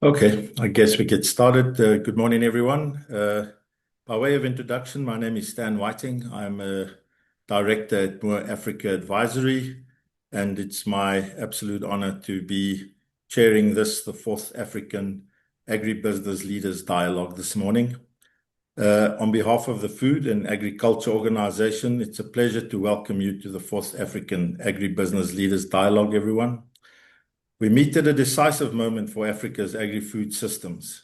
Okay, I guess we get started. Good morning, everyone. By way of introduction, my name is Stan Whiting. I'm a director at Moore Africa Advisory, and it's my absolute honor to be chairing the fourth African Agribusiness Leaders Dialogue this morning. On behalf of the Food and Agriculture Organization, it's a pleasure to welcome you to the fourth African Agribusiness Leaders Dialogue, everyone. We meet at a decisive moment for Africa's agri-food systems.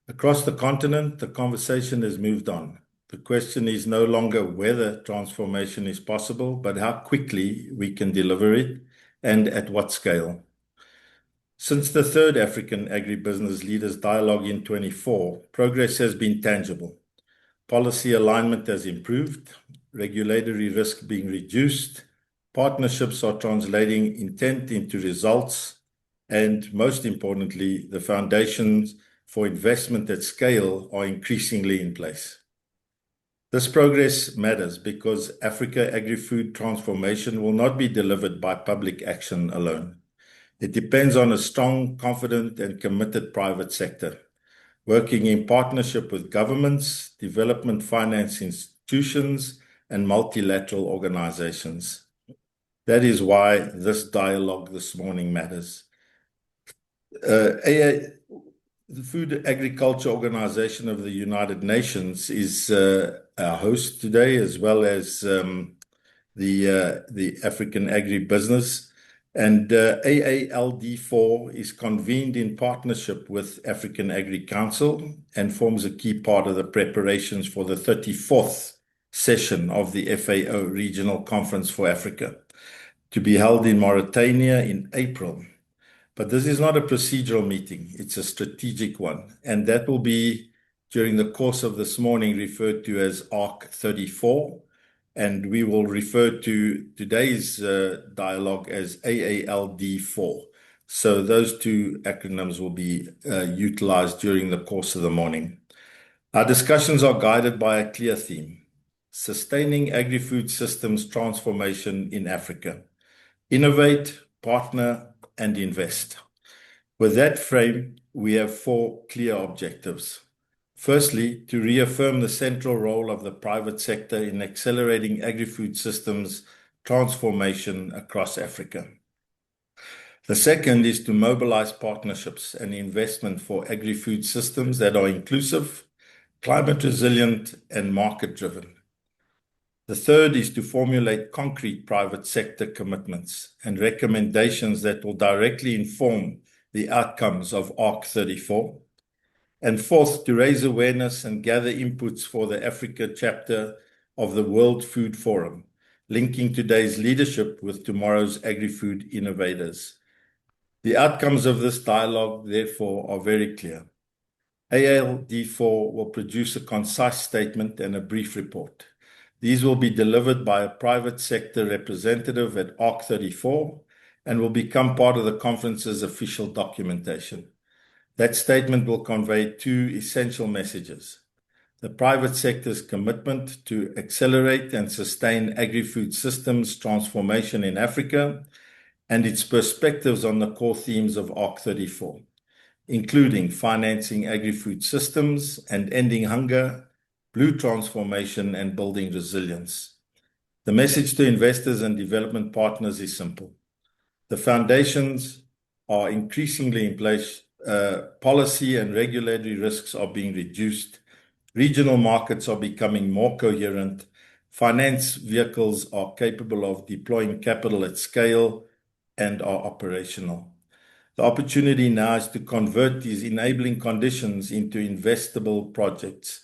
Across the continent, the conversation has moved on. The question is no longer whether transformation is possible, but how quickly we can deliver it and at what scale. Since the third African Agribusiness Leaders Dialogue in 2024, progress has been tangible. Policy alignment has improved, regulatory risk being reduced, partnerships are translating intent into results, and most importantly, the foundations for investment at scale are increasingly in place. This progress matters because Africa agri-food transformation will not be delivered by public action alone. It depends on a strong, confident, and committed private sector, working in partnership with governments, development finance institutions, and multilateral organizations. That is why this dialogue this morning matters. The Food Agriculture Organization of the United Nations is our host today, as well as the African Agribusiness. And AALD4 is convened in partnership with African Agri Council and forms a key part of the preparations for the 34th session of the FAO Regional Conference for Africa, to be held in Mauritania in April. But this is not a procedural meeting, it's a strategic one. And that will be, during the course of this morning, referred to as ARC 34. And we will refer to today's dialogue as AALD4. So those two acronyms will be utilized during the course of the morning. Our discussions are guided by a clear theme: sustaining agri-food systems transformation in Africa. Innovate, partner, and invest. With that frame, we have four clear objectives. Firstly, to reaffirm the central role of the private sector in accelerating agri-food systems transformation across Africa. The second is to mobilize partnerships and investment for agri-food systems that are inclusive, climate resilient, and market-driven. The third is to formulate concrete private sector commitments and recommendations that will directly inform the outcomes of ARC 34. And fourth, to raise awareness and gather inputs for the Africa chapter of the World Food Forum, linking today's leadership with tomorrow's agri-food innovators. The outcomes of this dialogue, therefore, are very clear. AALD4 will produce a concise statement and a brief report. These will be delivered by a private sector representative at ARC 34 and will become part of the conference's official documentation. That statement will convey two essential messages: the private sector's commitment to accelerate and sustain agri-food systems transformation in Africa, and its perspectives on the core themes of ARC 34, including financing agri-food systems and ending hunger, blue transformation, and building resilience. The message to investors and development partners is simple. The foundations are increasingly in place. Policy and regulatory risks are being reduced. Regional markets are becoming more coherent. Finance vehicles are capable of deploying capital at scale and are operational. The opportunity now is to convert these enabling conditions into investable projects,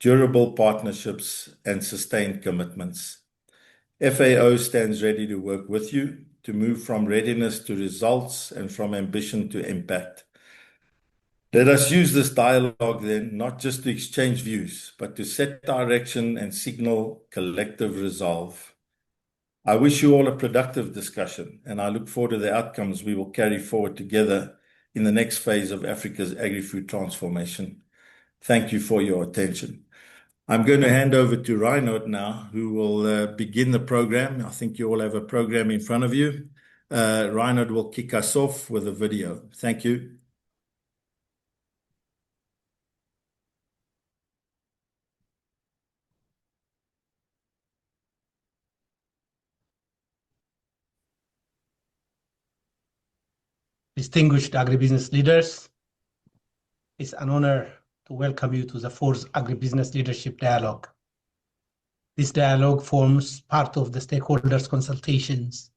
durable partnerships, and sustained commitments. FAO stands ready to work with you to move from readiness to results and from ambition to impact. Let us use this dialogue then, not just to exchange views, but to set direction and signal collective resolve. I wish you all a productive discussion, and I look forward to the outcomes we will carry forward together in the next phase of Africa's agri-food transformation. Thank you for your attention. I'm going to hand over to Reinhard now, who will begin the program. I think you all have a program in front of you. Reinhard will kick us off with a video. Thank you. Distinguished agribusiness leaders, it's an honor to welcome you to the 4th Agribusiness Leadership Dialogue. This dialogue forms part of the stakeholders' consultations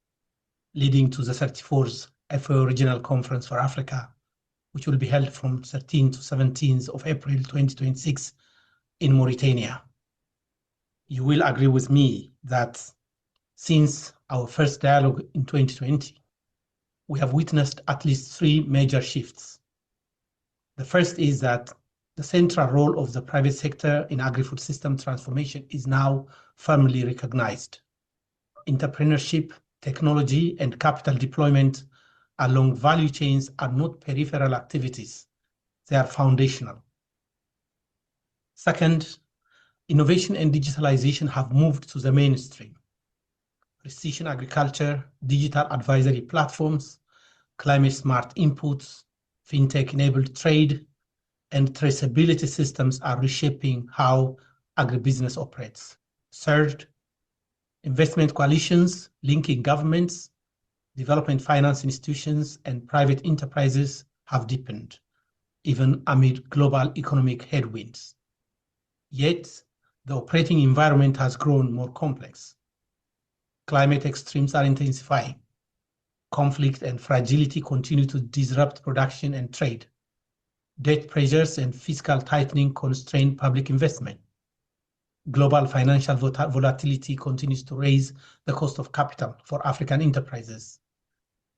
leading to the 34th FAO Regional Conference for Africa, which will be held from 13th to 17th of April 2026 in Mauritania. You will agree with me that since our first dialogue in 2020, we have witnessed at least 3 major shifts. The first is that the central role of the private sector in agri-food system transformation is now firmly recognized. Entrepreneurship, technology, and capital deployment along value chains are not peripheral activities, they are foundational. Second, innovation and digitalization have moved to the mainstream. Precision agriculture, digital advisory platforms, climate-smart inputs, fintech-enabled trade, and traceability systems are reshaping how agribusiness operates. Third, investment coalitions linking governments, development finance institutions, and private enterprises have deepened, even amid global economic headwinds. Yet, the operating environment has grown more complex. Climate extremes are intensifying. Conflict and fragility continue to disrupt production and trade. Debt pressures and fiscal tightening constrain public investment. Global financial volatility continues to raise the cost of capital for African enterprises.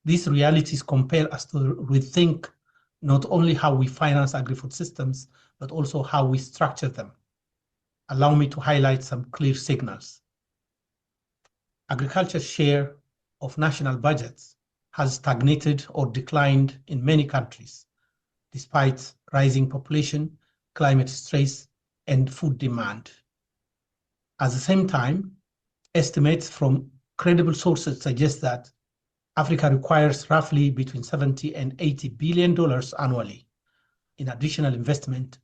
These realities compel us to rethink not only how we finance agri-food systems, but also how we structure them. Allow me to highlight some clear signals. Agriculture's share of national budgets has stagnated or declined in many countries, despite rising population, climate stress, and food demand. At the same time, estimates from credible sources suggest that Africa requires roughly between $70 and $80 billion annually in additional investment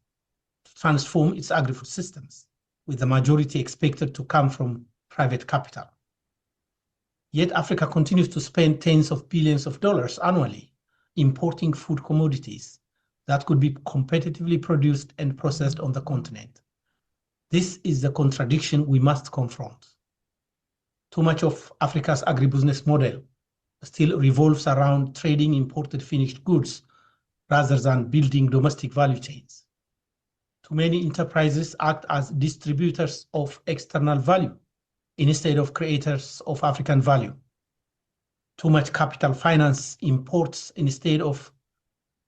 to transform its agri-food systems, with the majority expected to come from private capital. Yet Africa continues to spend tens of billions of dollars annually importing food commodities that could be competitively produced and processed on the continent. This is the contradiction we must confront. Too much of Africa's agribusiness model still revolves around trading imported finished goods rather than building domestic value chains. Too many enterprises act as distributors of external value instead of creators of African value. Too much capital finance imports instead of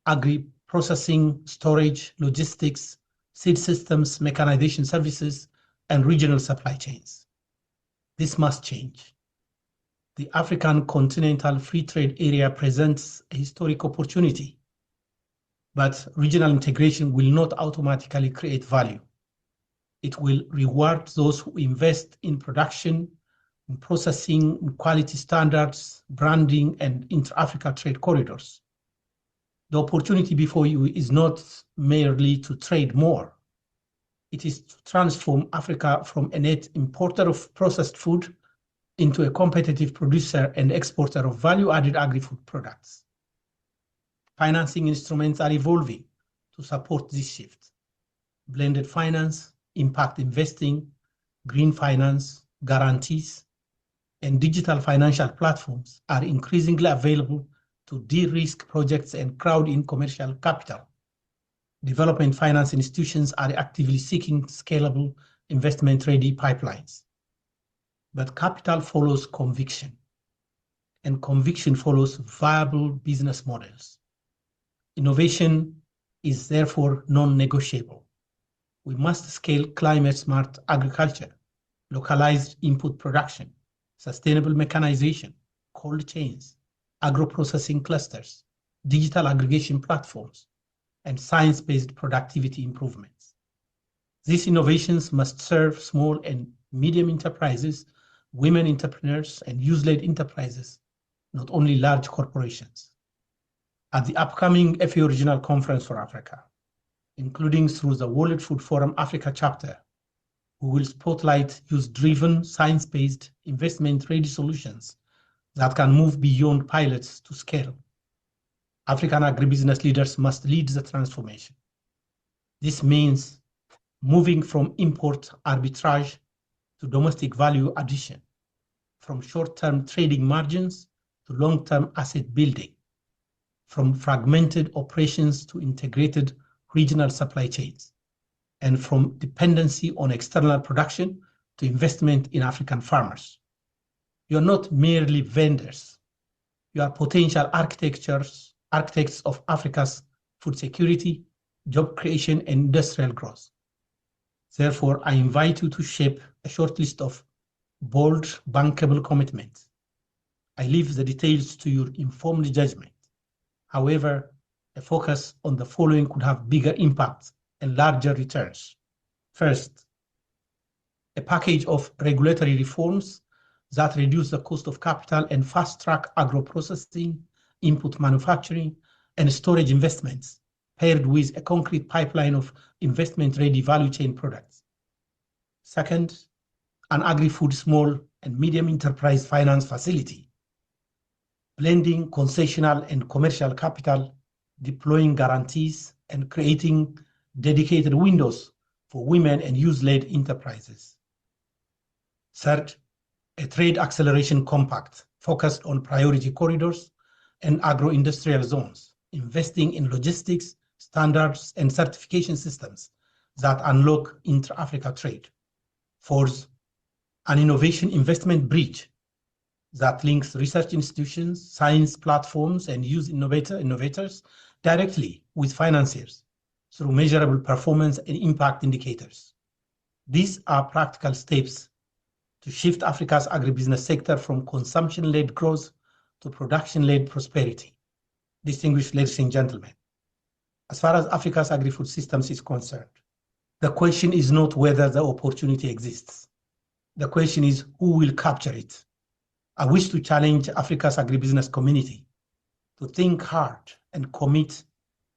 agri-processing, storage, logistics, seed systems, mechanization services, and regional supply chains. This must change. The African Continental Free Trade Area presents a historic opportunity, but regional integration will not automatically create value. It will reward those who invest in production, in processing, in quality standards, branding, and intra-Africa trade corridors. The opportunity before you is not merely to trade more. It is to transform Africa from a net importer of processed food into a competitive producer and exporter of value-added agri-food products. Financing instruments are evolving to support this shift. Blended finance, impact investing, green finance, guarantees, and digital financial platforms are increasingly available to de-risk projects and crowd in commercial capital. Development finance institutions are actively seeking scalable, investment-ready pipelines. But capital follows conviction, and conviction follows viable business models. Innovation is therefore non-negotiable. We must scale climate-smart agriculture, localized input production, sustainable mechanization, cold chains, agro-processing clusters, digital aggregation platforms, and science-based productivity improvements. These innovations must serve small and medium enterprises, women entrepreneurs, and youth-led enterprises, not only large corporations. At the upcoming FAO Regional Conference for Africa, including through the World Food Forum Africa chapter, we will spotlight youth-driven, science-based, investment-ready solutions that can move beyond pilots to scale. African agribusiness leaders must lead the transformation. This means moving from import arbitrage to domestic value addition, from short-term trading margins to long-term asset building, from fragmented operations to integrated regional supply chains, and from dependency on external production to investment in African farmers. You're not merely vendors. You are potential architects of Africa's food security, job creation, and industrial growth. Therefore, I invite you to shape a short list of bold, bankable commitments. I leave the details to your informed judgment. However, a focus on the following could have bigger impact and larger returns. First, a package of regulatory reforms that reduce the cost of capital and fast-track agro-processing, input manufacturing, and storage investments, paired with a concrete pipeline of investment-ready value chain products. Second, an agri-food small and medium enterprise finance facility, blending concessional and commercial capital, deploying guarantees, and creating dedicated windows for women and youth-led enterprises. Third, a trade acceleration compact focused on priority corridors and agro-industrial zones, investing in logistics, standards, and certification systems that unlock intra-Africa trade. Fourth, an innovation investment bridge that links research institutions, science platforms, and youth innovators directly with financiers through measurable performance and impact indicators. These are practical steps to shift Africa's agribusiness sector from consumption-led growth to production-led prosperity. Distinguished ladies and gentlemen, as far as Africa's agri-food systems is concerned, the question is not whether the opportunity exists. The question is who will capture it. I wish to challenge Africa's agribusiness community to think hard and commit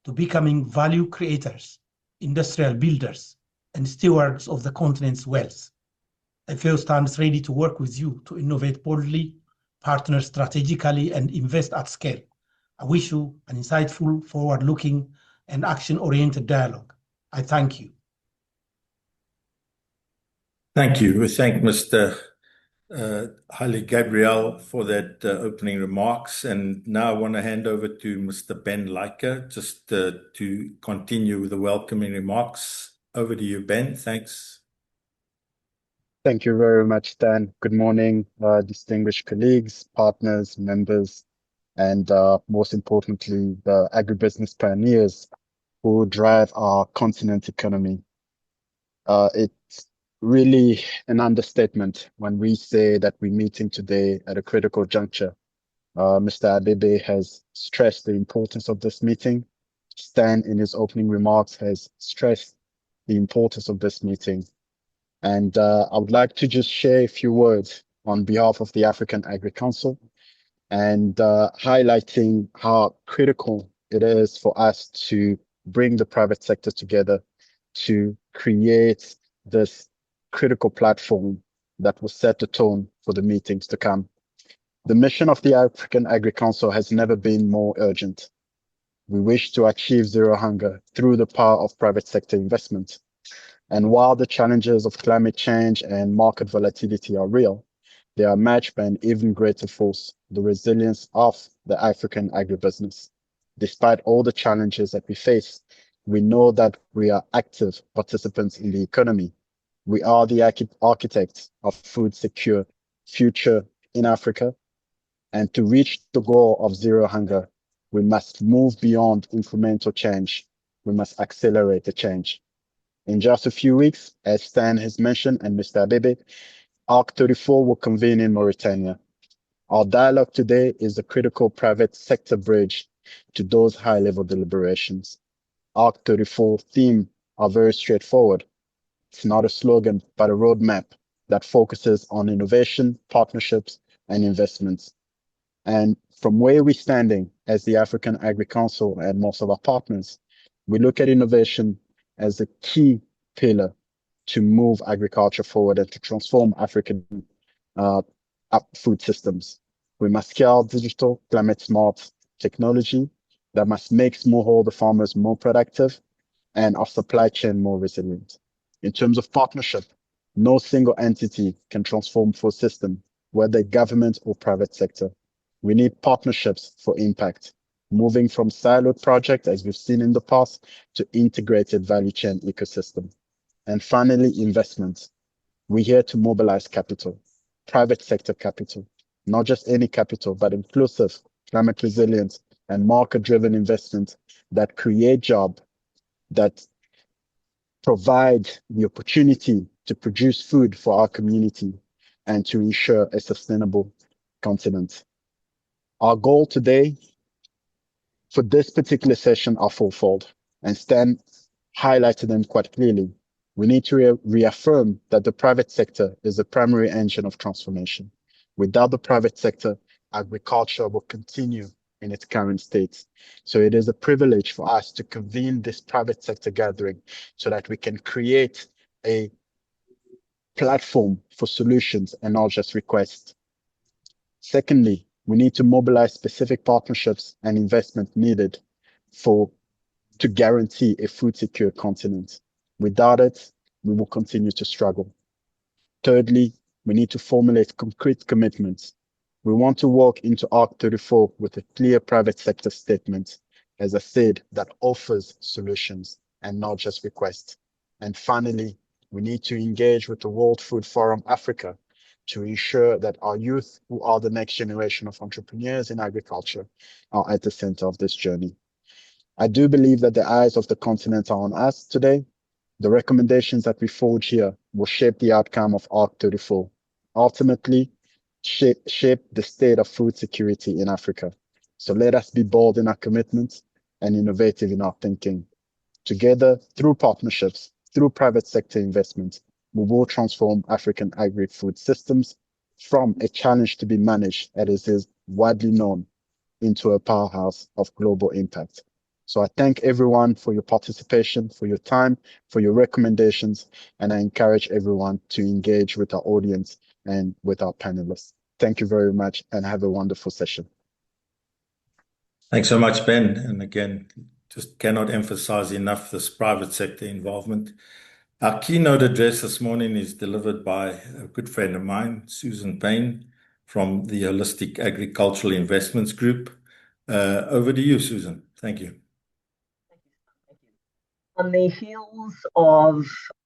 to becoming value creators, industrial builders, and stewards of the continent's wealth. FAO stands ready to work with you to innovate boldly, partner strategically, and invest at scale. I wish you an insightful, forward-looking, and action-oriented dialogue. I thank you. Thank you. We thank Mr. Haile Gabriel for that opening remarks. And now I want to hand over to Mr. Ben Leiker just to continue with the welcoming remarks. Over to you, Ben. Thanks. Thank you very much, Stan. Good morning, distinguished colleagues, partners, members, and most importantly, the agribusiness pioneers who drive our continent economy. It's really an understatement when we say that we're meeting today at a critical juncture. Mr. Abebe has stressed the importance of this meeting. Stan, in his opening remarks, has stressed the importance of this meeting. And I would like to just share a few words on behalf of the African Agri Council and highlighting how critical it is for us to bring the private sector together to create this critical platform that will set the tone for the meetings to come. The mission of the African Agri Council has never been more urgent. We wish to achieve zero hunger through the power of private sector investment. And while the challenges of climate change and market volatility are real, they are matched by an even greater force, the resilience of the African agribusiness. Despite all the challenges that we face, we know that we are active participants in the economy. We are the architects of food secure future in Africa. And to reach the goal of zero hunger, we must move beyond incremental change. We must accelerate the change. In just a few weeks, as Stan has mentioned and Mr. Abebe, AALD4 will convene in Mauritania. Our dialogue today is the critical private sector bridge to those high-level deliberations. AALD4 themes are very straightforward. It's not a slogan, but a roadmap that focuses on innovation, partnerships, and investments. And from where we're standing as the African Agri Council and most of our partners, we look at innovation as a key pillar to move agriculture forward and to transform African food systems. We must scale digital, climate-smart technology that must make smallholder farmers more productive and our supply chain more resilient. In terms of partnership, no single entity can transform full system, whether government or private sector. We need partnerships for impact, moving from siloed projects, as we've seen in the past, to integrated value chain ecosystem. And finally, investments. We're here to mobilize capital, private sector capital, not just any capital, but inclusive, climate resilient, and market-driven investment that create jobs, that provide the opportunity to produce food for our community and to ensure a sustainable continent. Our goal today for this particular session are fourfold, and Stan highlighted them quite clearly. We need to reaffirm that the private sector is the primary engine of transformation. Without the private sector, agriculture will continue in its current state. So it is a privilege for us to convene this private sector gathering so that we can create a platform for solutions and not just requests. Secondly, we need to mobilize specific partnerships and investment needed to guarantee a food secure continent. Without it, we will continue to struggle. Thirdly, we need to formulate concrete commitments. We want to walk into AALD4 with a clear private sector statement, as I said, that offers solutions and not just requests. And finally, we need to engage with the World Food Forum Africa to ensure that our youth, who are the next generation of entrepreneurs in agriculture, are at the center of this journey. I do believe that the eyes of the continent are on us today. The recommendations that we forge here will shape the outcome of AALD4. Ultimately, shape the state of food security in Africa. So let us be bold in our commitments and innovative in our thinking. Together, through partnerships, through private sector investment, we will transform African agri-food systems from a challenge to be managed, as is widely known, into a powerhouse of global impact. So I thank everyone for your participation, for your time, for your recommendations, and I encourage everyone to engage with our audience and with our panelists. Thank you very much and have a wonderful session. Thanks so much, Ben. And again, just cannot emphasize enough this private sector involvement. Our keynote address this morning is delivered by a good friend of mine, Susan Payne, from the Holistic Agricultural Investments Group. Over to you, Susan. Thank you. On the heels of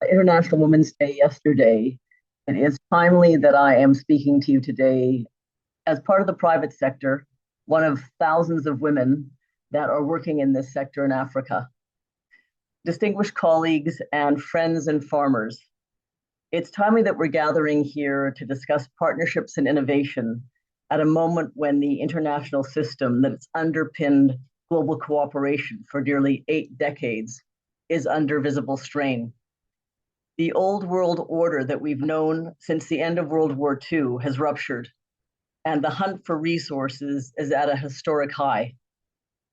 International Women's Day yesterday, it is timely that I am speaking to you today as part of the private sector, one of thousands of women that are working in this sector in Africa. Distinguished colleagues and friends and farmers, it's timely that we're gathering here to discuss partnerships and innovation at a moment when the international system that's underpinned global cooperation for nearly 8 decades is under visible strain. The old world order that we've known since the end of World War II has ruptured, and the hunt for resources is at a historic high.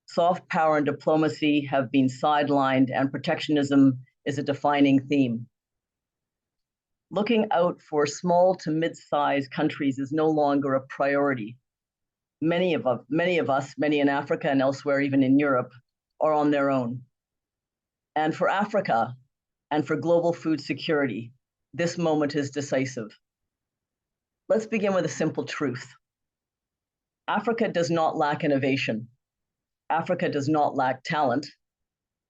Soft power and diplomacy have been sidelined, and protectionism is a defining theme. Looking out for small to mid-sized countries is no longer a priority. Many of us, many in Africa and elsewhere, even in Europe, are on their own. And for Africa and for global food security, this moment is decisive. Let's begin with a simple truth. Africa does not lack innovation. Africa does not lack talent,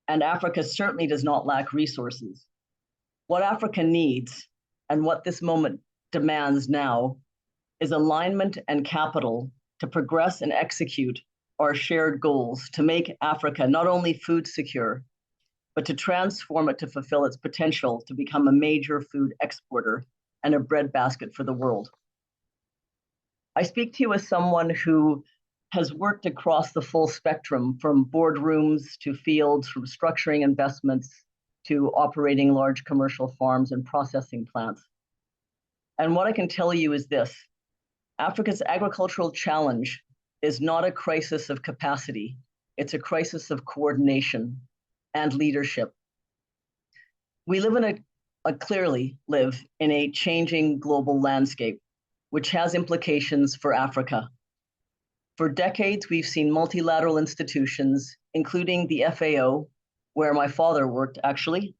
and Africa certainly does not lack resources. What Africa needs, and what this moment demands now, is alignment and capital to progress and execute our shared goals to make Africa not only food secure, but to transform it to fulfill its potential to become a major food exporter and a breadbasket for the world. I speak to you as someone who has worked across the full spectrum, from boardrooms to fields, from structuring investments to operating large commercial farms and processing plants. And what I can tell you is this: Africa's agricultural challenge is not a crisis of capacity, it's a crisis of coordination and leadership. We clearly live in a changing global landscape, which has implications for Africa. For decades, we've seen multilateral institutions including the FAO, where my father worked actually,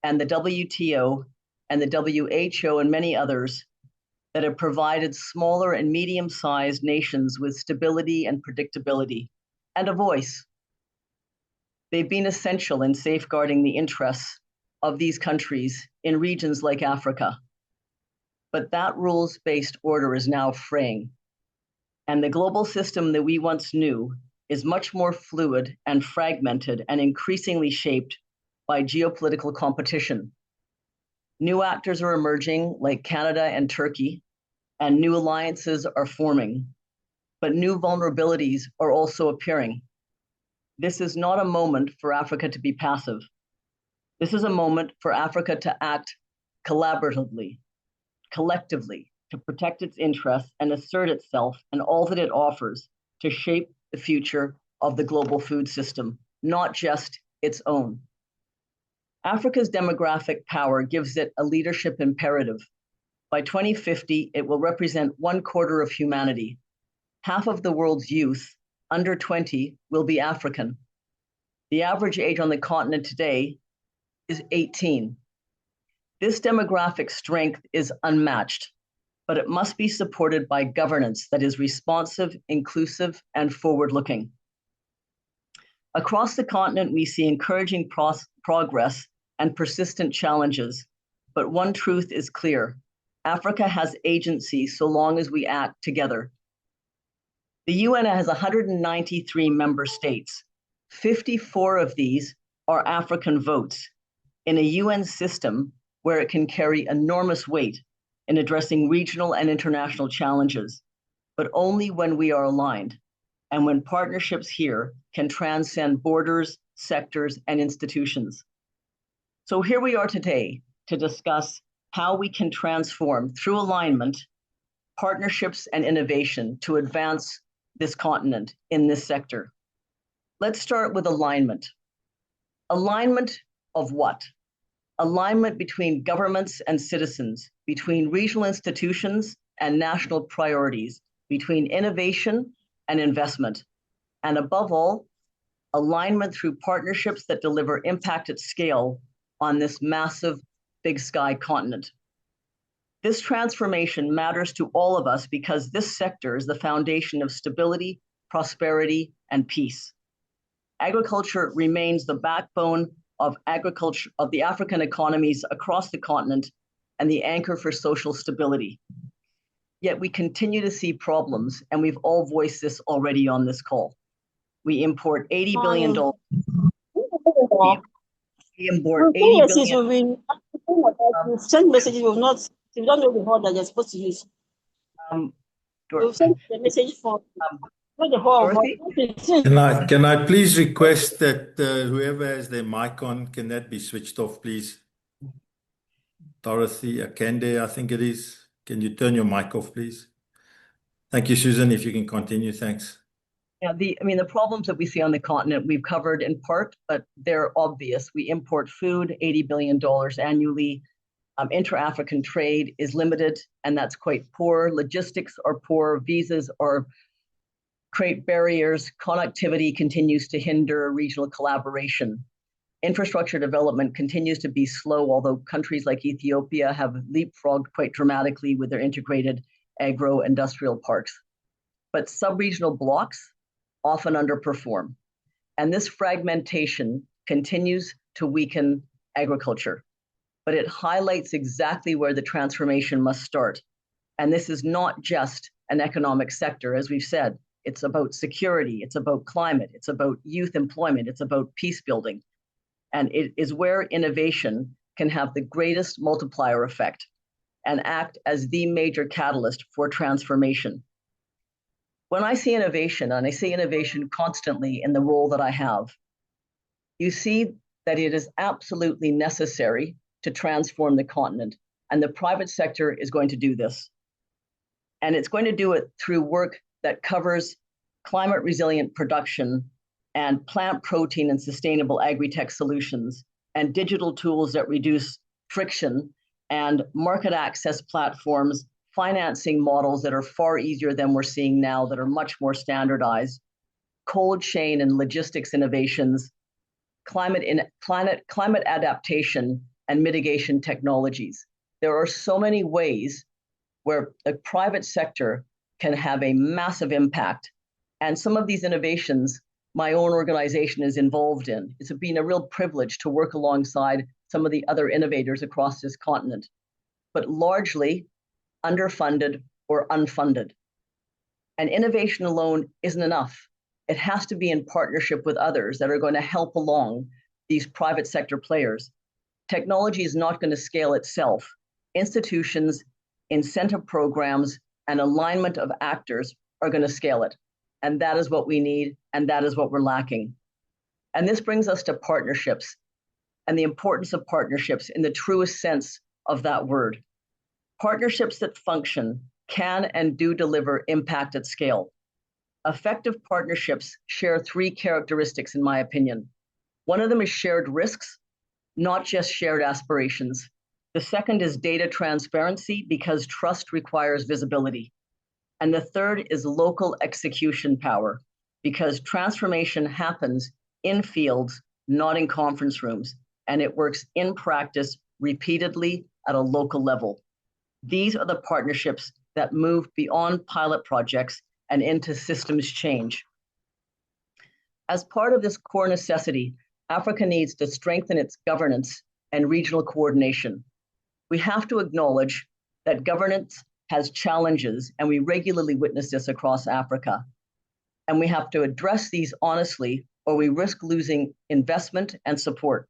and the WTO and the WHO and many others that have provided smaller and medium-sized nations with stability and predictability and a voice. They've been essential in safeguarding the interests of these countries in regions like Africa. But that rules-based order is now fraying. And the global system that we once knew is much more fluid and fragmented and increasingly shaped by geopolitical competition. New actors are emerging, like Canada and Turkey, and new alliances are forming, but new vulnerabilities are also appearing. This is not a moment for Africa to be passive. This is a moment for Africa to act collaboratively, collectively, to protect its interests and assert itself and all that it offers to shape the future of the global food system, not just its own. Africa's demographic power gives it a leadership imperative. By 2050, it will represent 1/4 of humanity. Half of the world's youth, under 20, will be African. The average age on the continent today is 18. This demographic strength is unmatched, but it must be supported by governance that is responsive, inclusive, and forward-looking. Across the continent, we see encouraging progress and persistent challenges, but one truth is clear: Africa has agency so long as we act together. The UN has 193 member states. 54 of these are African votes in a UN system where it can carry enormous weight in addressing regional and international challenges, but only when we are aligned and when partnerships here can transcend borders, sectors, and institutions. So here we are today to discuss how we can transform through alignment, partnerships, and innovation to advance this continent in this sector. Let's start with alignment. Alignment of what? Alignment between governments and citizens, between regional institutions and national priorities, between innovation and investment, and above all, alignment through partnerships that deliver impact at scale on this massive big sky continent. This transformation matters to all of us because this sector is the foundation of stability, prosperity, and peace. Agriculture remains the backbone of agriculture of the African economies across the continent and the anchor for social stability. Yet we continue to see problems, and we've all voiced this already on this call. We import $80 billion. We import $80 billion. Send messages will not. You don't know the word that you're supposed to use. You've sent the message for the whole. Can I please request that whoever has their mic on, can that be switched off, please? Dorothy Akande, I think it is. Can you turn your mic off, please? Thank you, Susan. If you can continue, thanks. Yeah, the problems that we see on the continent, we've covered in part, but they're obvious. We import food, $80 billion annually. Intra-African trade is limited, and that's quite poor. Logistics are poor. Visas create barriers. Connectivity continues to hinder regional collaboration. Infrastructure development continues to be slow, although countries like Ethiopia have leapfrogged quite dramatically with their integrated agro-industrial parks. But sub-regional blocks often underperform. And this fragmentation continues to weaken agriculture. But it highlights exactly where the transformation must start. And this is not just an economic sector, as we've said. It's about security, it's about climate, it's about youth employment, it's about peace building. And it is where innovation can have the greatest multiplier effect and act as the major catalyst for transformation. When I see innovation, and I see innovation constantly in the role that I have, you see that it is absolutely necessary to transform the continent. And the private sector is going to do this. And it's going to do it through work that covers climate resilient production and plant protein and sustainable agri-tech solutions and digital tools that reduce friction and market access platforms, financing models that are far easier than we're seeing now, that are much more standardized. cold chain and logistics innovations, climate adaptation, and mitigation technologies. There are so many ways where the private sector can have a massive impact. And some of these innovations, my own organization is involved in. It's been a real privilege to work alongside some of the other innovators across this continent, but largely underfunded or unfunded. And innovation alone isn't enough. It has to be in partnership with others that are going to help along these private sector players. Technology is not going to scale itself. Institutions, incentive programs, and alignment of actors are going to scale it. And that is what we need, and that is what we're lacking. And this brings us to partnerships and the importance of partnerships in the truest sense of that word. Partnerships that function can and do deliver impact at scale. Effective partnerships share three characteristics, in my opinion. One of them is shared risks, not just shared aspirations. The second is data transparency, because trust requires visibility. And the third is local execution power, because transformation happens in fields, not in conference rooms, and it works in practice repeatedly at a local level. These are the partnerships that move beyond pilot projects and into systems change. As part of this core necessity, Africa needs to strengthen its governance and regional coordination. We have to acknowledge that governance has challenges, and we regularly witness this across Africa. And we have to address these honestly, or we risk losing investment and support.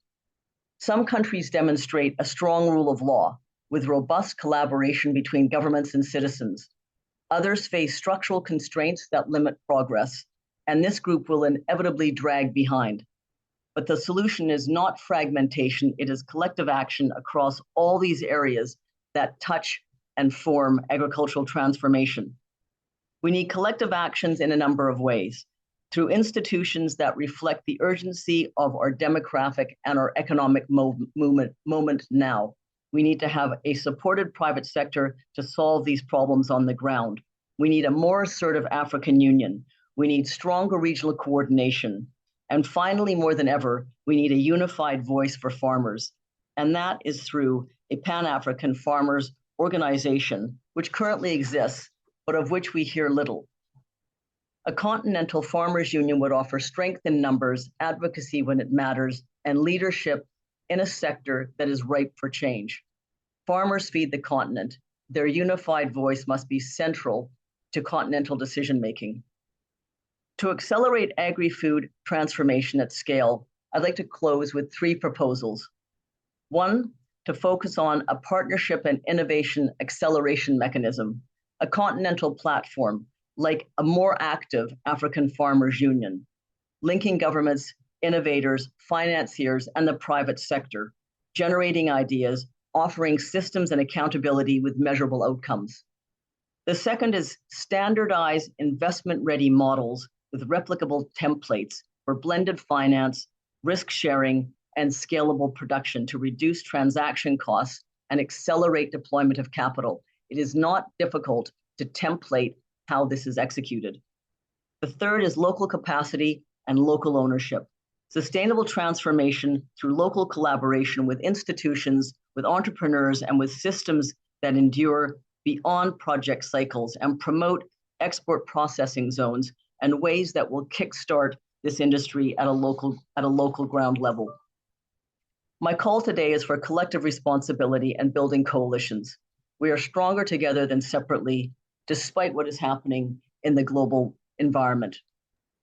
Some countries demonstrate a strong rule of law with robust collaboration between governments and citizens. Others face structural constraints that limit progress, and this group will inevitably drag behind. But the solution is not fragmentation, it is collective action across all these areas that touch and form agricultural transformation. We need collective actions in a number of ways, through institutions that reflect the urgency of our demographic and our economic moment now. We need to have a supported private sector to solve these problems on the ground. We need a more assertive African Union. We need stronger regional coordination. And finally, more than ever, we need a unified voice for farmers. And that is through a Pan-African farmers organization, which currently exists, but of which we hear little. A continental farmers union would offer strength in numbers, advocacy when it matters, and leadership in a sector that is ripe for change. Farmers feed the continent. Their unified voice must be central to continental decision-making. To accelerate agri-food transformation at scale, I'd like to close with three proposals. One, to focus on a partnership and innovation acceleration mechanism, a continental platform like a more active African Farmers Union, linking governments, innovators, financiers, and the private sector, generating ideas, offering systems and accountability with measurable outcomes. The second is standardized investment-ready models with replicable templates for blended finance, risk sharing, and scalable production to reduce transaction costs and accelerate deployment of capital. It is not difficult to template how this is executed. The third is local capacity and local ownership. Sustainable transformation through local collaboration with institutions, with entrepreneurs, and with systems that endure beyond project cycles and promote export processing zones and ways that will kickstart this industry at a local ground level. My call today is for collective responsibility and building coalitions. We are stronger together than separately, despite what is happening in the global environment.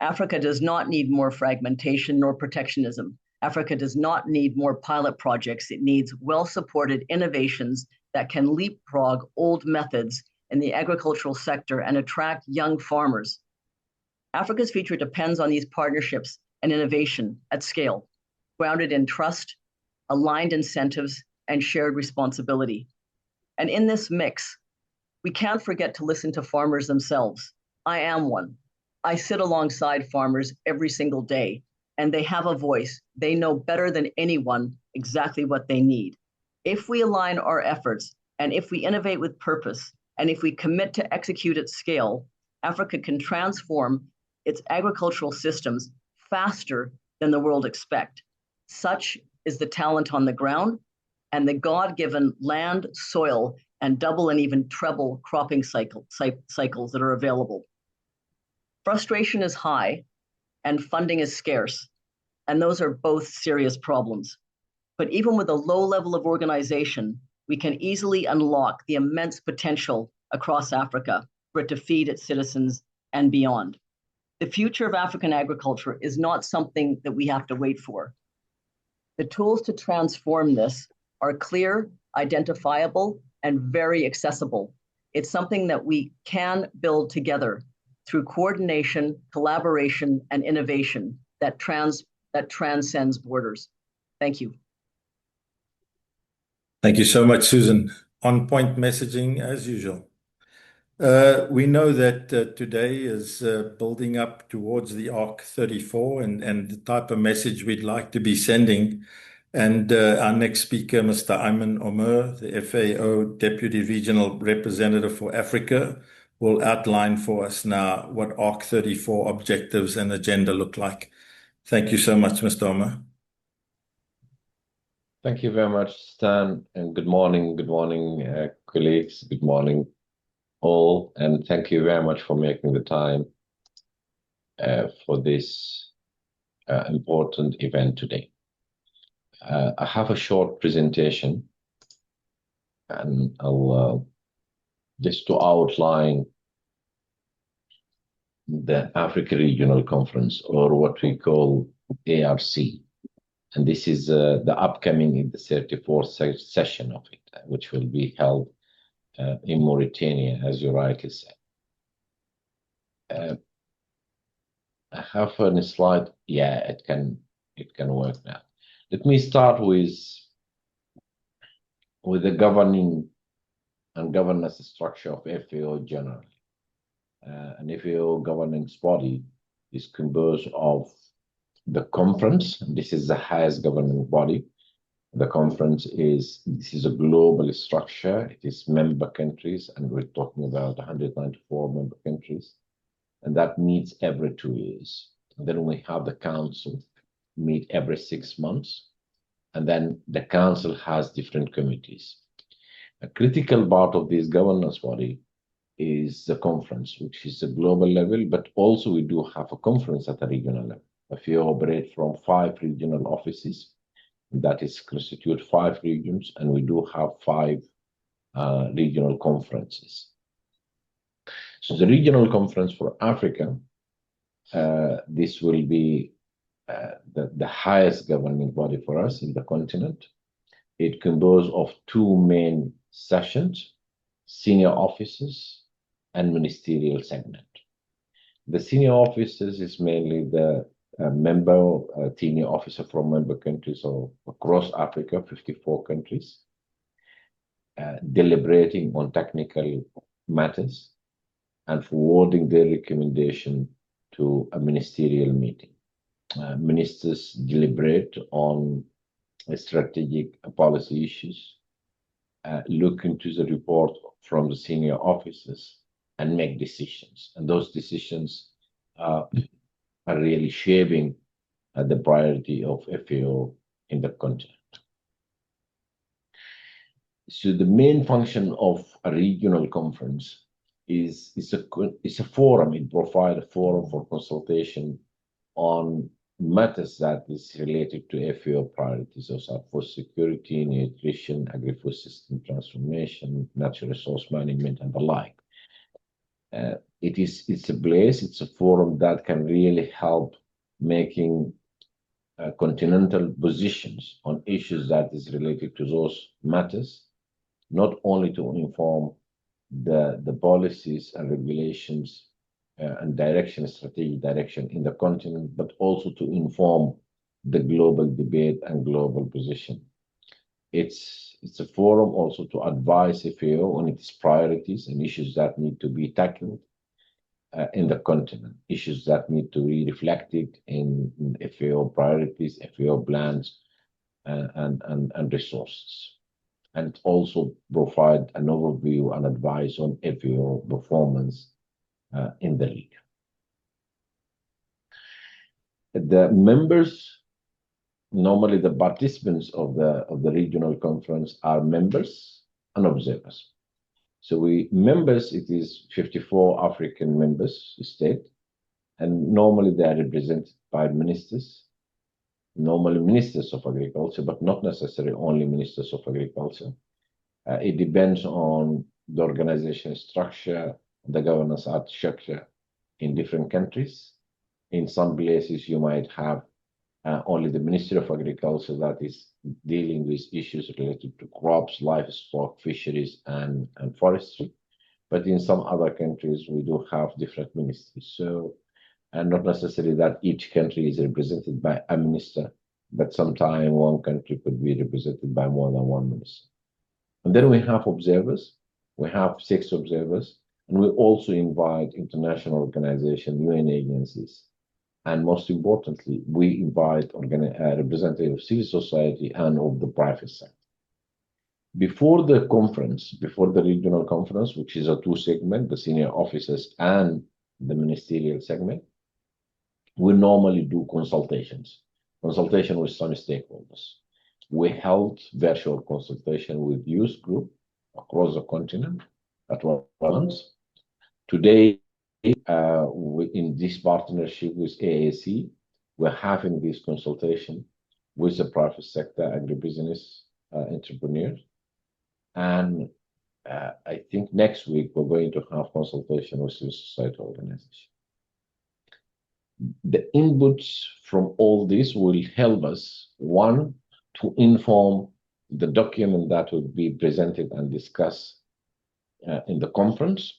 Africa does not need more fragmentation nor protectionism. Africa does not need more pilot projects. It needs well-supported innovations that can leapfrog old methods in the agricultural sector and attract young farmers. Africa's future depends on these partnerships and innovation at scale, grounded in trust, aligned incentives, and shared responsibility. And in this mix, we can't forget to listen to farmers themselves. I am one. I sit alongside farmers every single day, and they have a voice. They know better than anyone exactly what they need. If we align our efforts, and if we innovate with purpose, and if we commit to execute at scale, Africa can transform its agricultural systems faster than the world expect. Such is the talent on the ground and the God-given land, soil, and double and even treble cropping cycles that are available. Frustration is high and funding is scarce, and those are both serious problems. But even with a low level of organization, we can easily unlock the immense potential across Africa for it to feed its citizens and beyond. The future of African agriculture is not something that we have to wait for. The tools to transform this are clear, identifiable, and very accessible. It's something that we can build together through coordination, collaboration, and innovation that transcends borders. Thank you. Thank you so much, Susan. On point messaging as usual. We know that today is building up towards the AALD4 and the type of message we'd like to be sending. And our next speaker, Mr. Ayman Omer, the FAO Deputy Regional Representative for Africa, will outline for us now what AALD34 objectives and agenda look like. Thank you so much, Mr. Omer. Thank you very much, Stan, and good morning, colleagues, good morning all, and thank you very much for making the time for this important event today. I have a short presentation, and I'll just to outline the African Regional Conference, or what we call ARC. And this is the upcoming, the 34th session of it, which will be held in Mauritania, as you rightly said. I have a slide. Yeah, it can work now. Let me start with the governing and governance structure of FAO generally. An FAO governance body is composed of the conference. This is the highest governing body. The conference is a global structure. It is member countries, and we're talking about 194 member countries, and that meets every 2 years. And then we have the council meet every 6 months, and then the council has different committees. A critical part of this governance body is the conference, which is a global level, but also we do have a conference at a regional level. FAO operate from 5 regional offices, that is constitute 5 regions, and we do have 5 regional conferences. So the regional conference for Africa, this will be the highest governing body for us in the continent. It composed of 2 main sessions, senior officers and ministerial segment. The senior officers is mainly the senior officer from member countries or across Africa, 54 countries, deliberating on technical matters and forwarding their recommendation to a ministerial meeting. Ministers deliberate on strategic policy issues, look into the report from the senior officers, and make decisions. And those decisions are really shaping the priority of FAO in the continent. So the main function of a regional conference is a forum. It provides a forum for consultation on matters that is related to FAO priorities, those are food security, nutrition, agri-food system transformation, natural resource management, and the like. It's a place, it's a forum that can really help making continental positions on issues that is related to those matters, not only to inform the policies and regulations and direction, strategic direction in the continent, but also to inform the global debate and global position. It's a forum also to advise FAO on its priorities and issues that need to be tackled in the continent, issues that need to be reflected in FAO priorities, FAO plans, and resources, and also provide an overview and advice on FAO performance in the region. The members, normally the participants of the regional conference are members and observers. So members, it is 54 African members state, and normally they are represented by ministers, normally ministers of agriculture, but not necessarily only ministers of agriculture. It depends on the organization structure, the governance structure in different countries. In some places, you might have only the Ministry of Agriculture that is dealing with issues related to crops, livestock, fisheries, and forestry. But in some other countries, we do have different ministries. So, and not necessarily that each country is represented by a minister, but sometimes one country could be represented by more than one minister. And then we have observers. We have 6 observers, and we also invite international organizations, UN agencies, and most importantly, we invite representatives of civil society and of the private sector. Before the conference, before the regional conference, which is a 2-segment, the senior officers and the ministerial segment, we normally do consultation with some stakeholders. We held virtual consultation with youth group across the continent at once. Today, in this partnership with AAC, we're having this consultation with the private sector, agribusiness entrepreneurs. And I think next week we're going to have consultation with civil society organizations. The inputs from all this will help us, one, to inform the document that will be presented and discussed in the conference.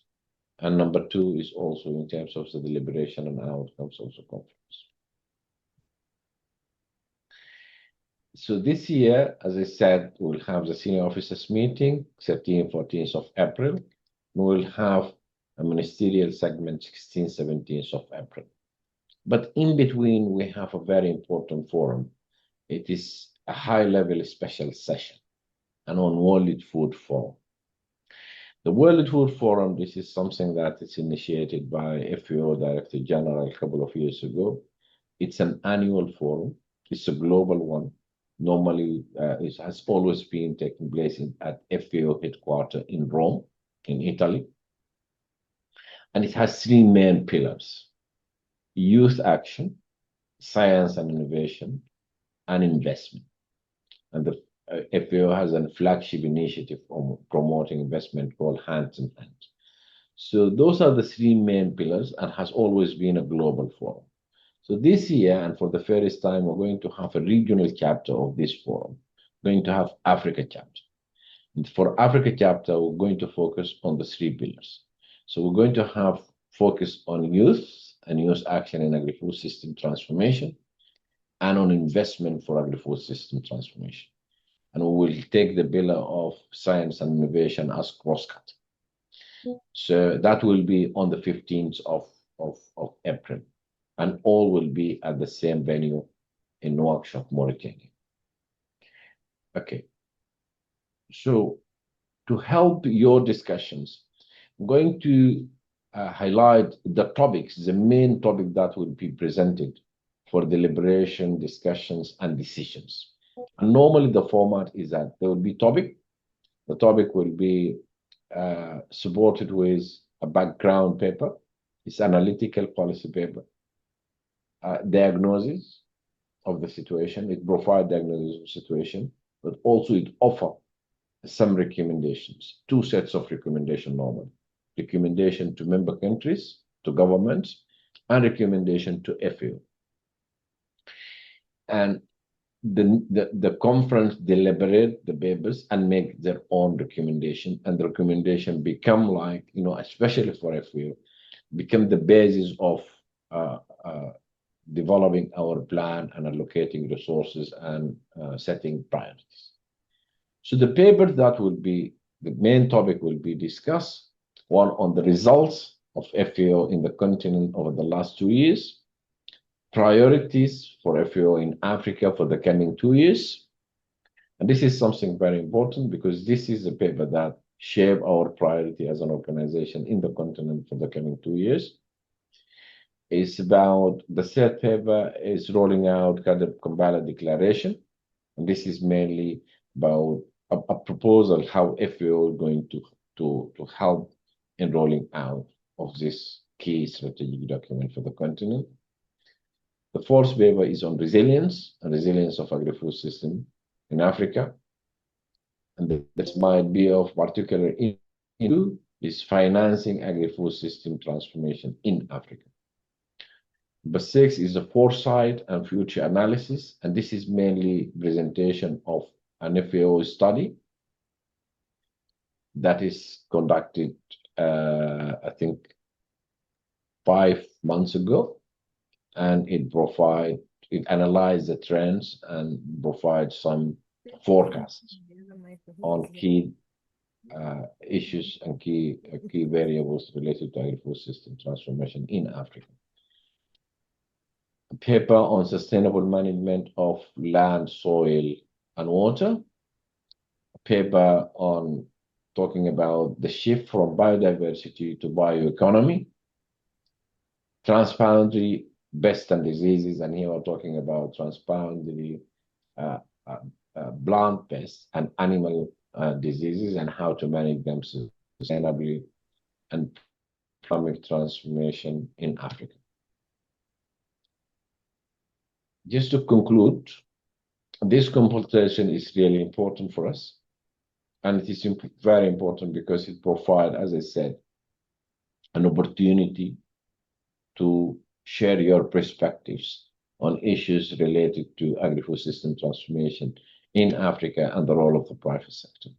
And number 2 is also in terms of the deliberation and outcomes of the conference. So this year, as I said, we'll have the senior officers meeting, 13th, 14th of April. We will have a ministerial segment, 16th, 17th of April. But in between, we have a very important forum. It is a high-level special session, and on World Food Forum. The World Food Forum, this is something that is initiated by FAO Director General a couple of years ago. It's an annual forum. It's a global one. Normally, it has always been taking place at FAO headquarters in Rome, in Italy. And it has 3 main pillars: youth action, science and innovation, and investment. And the FAO has a flagship initiative on promoting investment called Hands in Hand. So those are the 3 main pillars, and has always been a global forum. So this year, and for the first time, we're going to have a regional chapter of this forum. We're going to have Africa chapter. And for Africa chapter, we're going to focus on the 3 pillars. So we're going to have focus on youth and youth action in agri-food system transformation, and on investment for agri-food system transformation. And we will take the pillar of science and innovation as cross-cut. So that will be on the 15th of April. And all will be at the same venue in Nouakchott, Mauritania. Okay. So to help your discussions, I'm going to highlight the topics, the main topic that will be presented for deliberation, discussions, and decisions. And normally the format is that there will be topic. The topic will be supported with a background paper. It's analytical policy paper. Diagnosis of the situation. It provides diagnosis of the situation, but also it offers some recommendations, 2 sets of recommendations normally. Recommendation to member countries, to governments, and recommendation to FAO. And the conference deliberate the papers and make their own recommendation, and the recommendation become like, especially for FAO, become the basis of developing our plan and allocating resources and setting priorities. So the paper that will be, the main topic will be discussed, one on the results of FAO in the continent over the last 2 years, priorities for FAO in Africa for the coming 2 years. And this is something very important because this is a paper that shape our priority as an organization in the continent for the coming 2 years. is about the third paper is rolling out kind of Kampala Declaration. And this is mainly about a proposal how FAO is going to help in rolling out of this key strategic document for the continent. The fourth paper is on resilience and resilience of agri-food system in Africa. And this might be of particular interest is financing agri-food system transformation in Africa. Number 6 is the foresight and future analysis, and this is mainly presentation of an FAO study that is conducted, I think, 5 months ago, and it analyzed the trends and provides some forecasts on key issues and key variables related to agri-food system transformation in Africa. A paper on sustainable management of land, soil, and water. A paper on talking about the shift from biodiversity to bioeconomy. Transparently, pests and diseases, and here we're talking about transparently plant pests and animal diseases and how to manage them sustainably, and economic transformation in Africa. Just to conclude, this consultation is really important for us, and it is very important because it provides, as I said, an opportunity to share your perspectives on issues related to agri-food system transformation in Africa and the role of the private sector.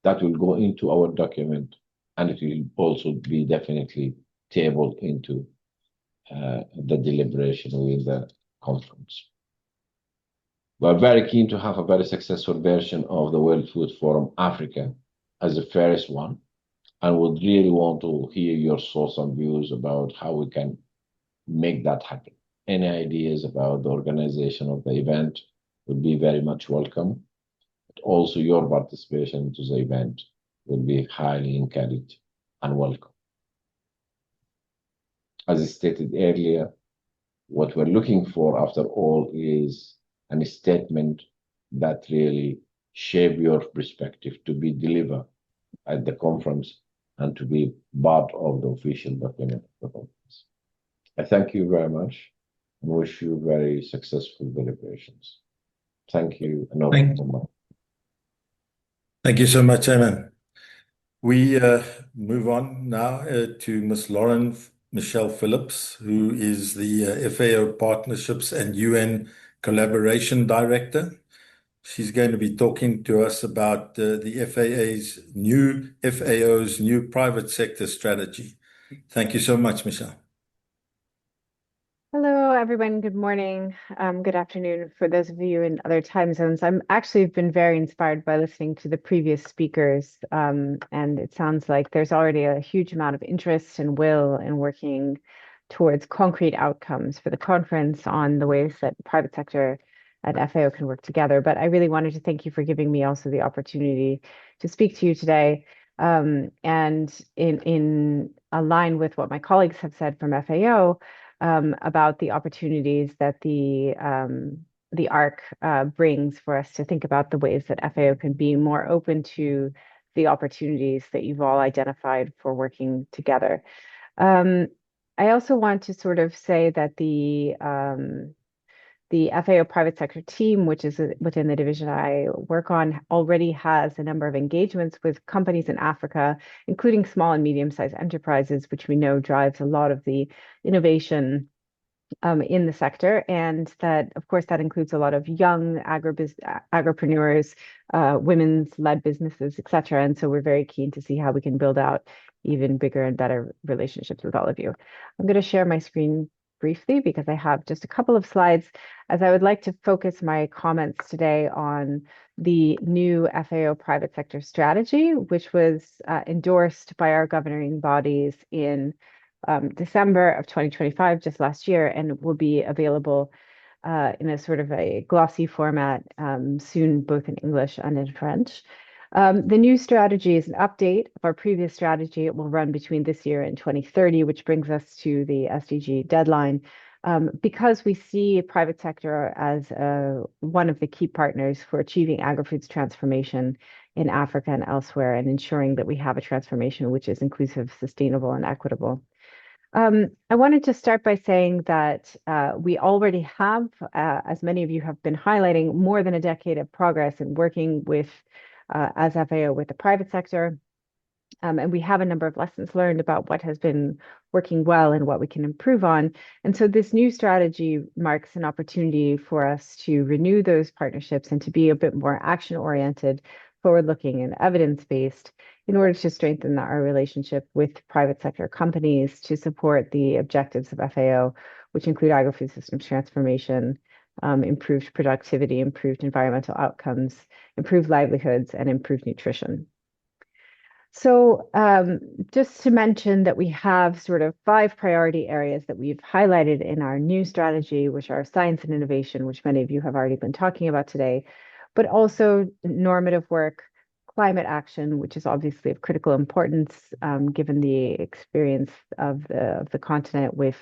That will go into our document, and it will also be definitely tabled into the deliberation within the conference. We're very keen to have a very successful version of the World Food Forum Africa as the first one, and would really want to hear your thoughts and views about how we can make that happen. Any ideas about the organization of the event would be very much welcome. But also your participation to the event would be highly encouraged and welcome. As I stated earlier, what we're looking for after all is a statement that really shape your perspective to be delivered at the conference and to be part of the official document of the conference. I thank you very much and wish you very successful deliberations. Thank you. Thank you so much, Ayman. We move on now to Ms. Lauren Michelle Phillips, who is the FAO Partnerships and UN Collaboration Director. She's going to be talking to us about the FAO's new private sector strategy. Thank you so much, Michelle. Hello, everyone. Good morning. Good afternoon for those of you in other time zones. I'm actually been very inspired by listening to the previous speakers, and it sounds like there's already a huge amount of interest and will in working towards concrete outcomes for the conference on the ways that private sector and FAO can work together. But I really wanted to thank you for giving me also the opportunity to speak to you today, and in line with what my colleagues have said from FAO, about the opportunities that the ARC brings for us to think about the ways that FAO can be more open to the opportunities that you've all identified for working together. I also want to sort of say that the FAO private sector team, which is within the division I work on, already has a number of engagements with companies in Africa, including small and medium-sized enterprises, which we know drives a lot of the innovation in the sector. And that, of course, that includes a lot of young agripreneurs, women's led businesses, et cetera. And so we're very keen to see how we can build out even bigger and better relationships with all of you. I'm going to share my screen briefly because I have just a couple of slides, as I would like to focus my comments today on the new FAO private sector strategy, which was endorsed by our governing bodies in December of 2025, just last year, and will be available in a sort of a glossy format soon, both in English and in French. The new strategy is an update of our previous strategy. It will run between this year and 2030, which brings us to the SDG deadline. Because we see private sector as one of the key partners for achieving agri-foods transformation in Africa and elsewhere, and ensuring that we have a transformation which is inclusive, sustainable, and equitable. I wanted to start by saying that we already have, as many of you have been highlighting, more than a decade of progress in working with, as FAO, with the private sector. And we have a number of lessons learned about what has been working well and what we can improve on. And so this new strategy marks an opportunity for us to renew those partnerships and to be a bit more action-oriented, forward-looking, and evidence-based in order to strengthen our relationship with private sector companies to support the objectives of FAO, which include agri-food systems transformation, improved productivity, improved environmental outcomes, improved livelihoods, and improved nutrition. So just to mention that we have sort of 5 priority areas that we've highlighted in our new strategy, which are science and innovation, which many of you have already been talking about today, but also normative work, climate action, which is obviously of critical importance given the experience of the continent with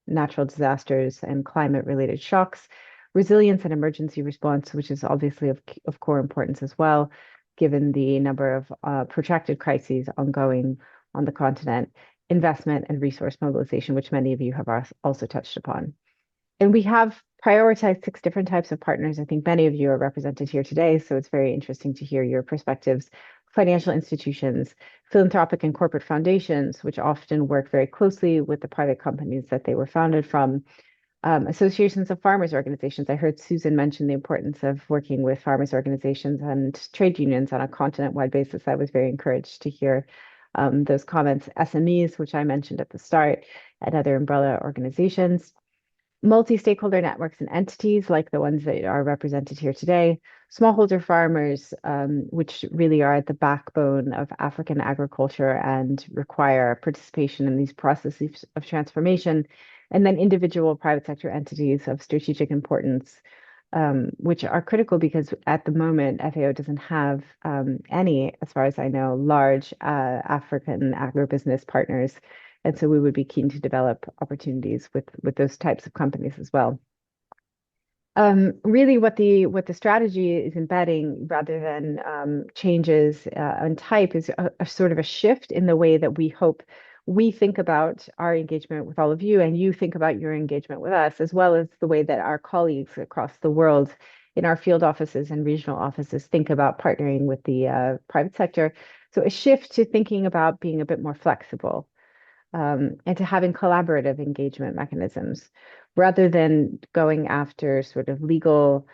natural disasters and climate-related shocks, resilience and emergency response, which is obviously of core importance as well, given the number of protracted crises ongoing on the continent, investment and resource mobilization, which many of you have also touched upon. And we have prioritized 6 different types of partners. I think many of you are represented here today, so it's very interesting to hear your perspectives. Financial institutions, philanthropic and corporate foundations, which often work very closely with the private companies that they were founded from, associations of farmers organizations. I heard Susan mention the importance of working with farmers organizations and trade unions on a continent-wide basis. I was very encouraged to hear those comments. SMEs, which I mentioned at the start, and other umbrella organizations. Multi-stakeholder networks and entities like the ones that are represented here today. Smallholder farmers, which really are at the backbone of African agriculture and require participation in these processes of transformation. And then individual private sector entities of strategic importance, which are critical because at the moment, FAO doesn't have any, as far as I know, large African agribusiness partners. And so we would be keen to develop opportunities with those types of companies as well. Really what the strategy is embedding, rather than changes in type, is a sort of a shift in the way that we hope we think about our engagement with all of you, and you think about your engagement with us, as well as the way that our colleagues across the world in our field offices and regional offices think about partnering with the private sector. So a shift to thinking about being a bit more flexible and to having collaborative engagement mechanisms, rather than going after sort of legal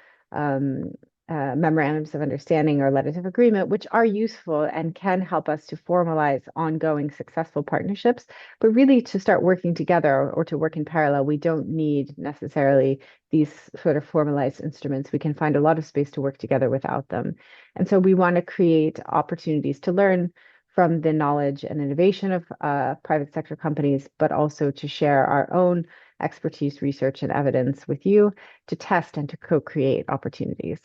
memorandums of understanding or letters of agreement, which are useful and can help us to formalize ongoing successful partnerships, but really to start working together or to work in parallel. We don't need necessarily these sort of formalized instruments. We can find a lot of space to work together without them. And so we want to create opportunities to learn from the knowledge and innovation of private sector companies, but also to share our own expertise, research, and evidence with you to test and to co-create opportunities.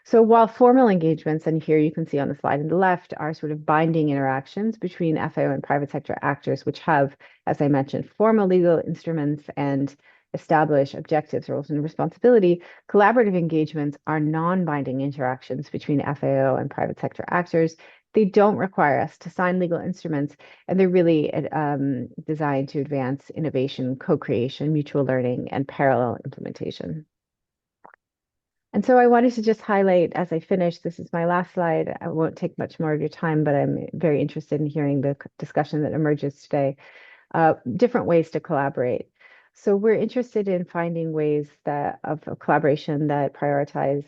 So while formal engagements, and here you can see on the slide on the left, are sort of binding interactions between FAO and private sector actors, which have, as I mentioned, formal legal instruments and establish objectives, roles, and responsibility, collaborative engagements are non-binding interactions between FAO and private sector actors. They don't require us to sign legal instruments, and they're really designed to advance innovation, co-creation, mutual learning, and parallel implementation. And so I wanted to just highlight, as I finish, this is my last slide. I won't take much more of your time, but I'm very interested in hearing the discussion that emerges today. Different ways to collaborate. So we're interested in finding ways of collaboration that prioritize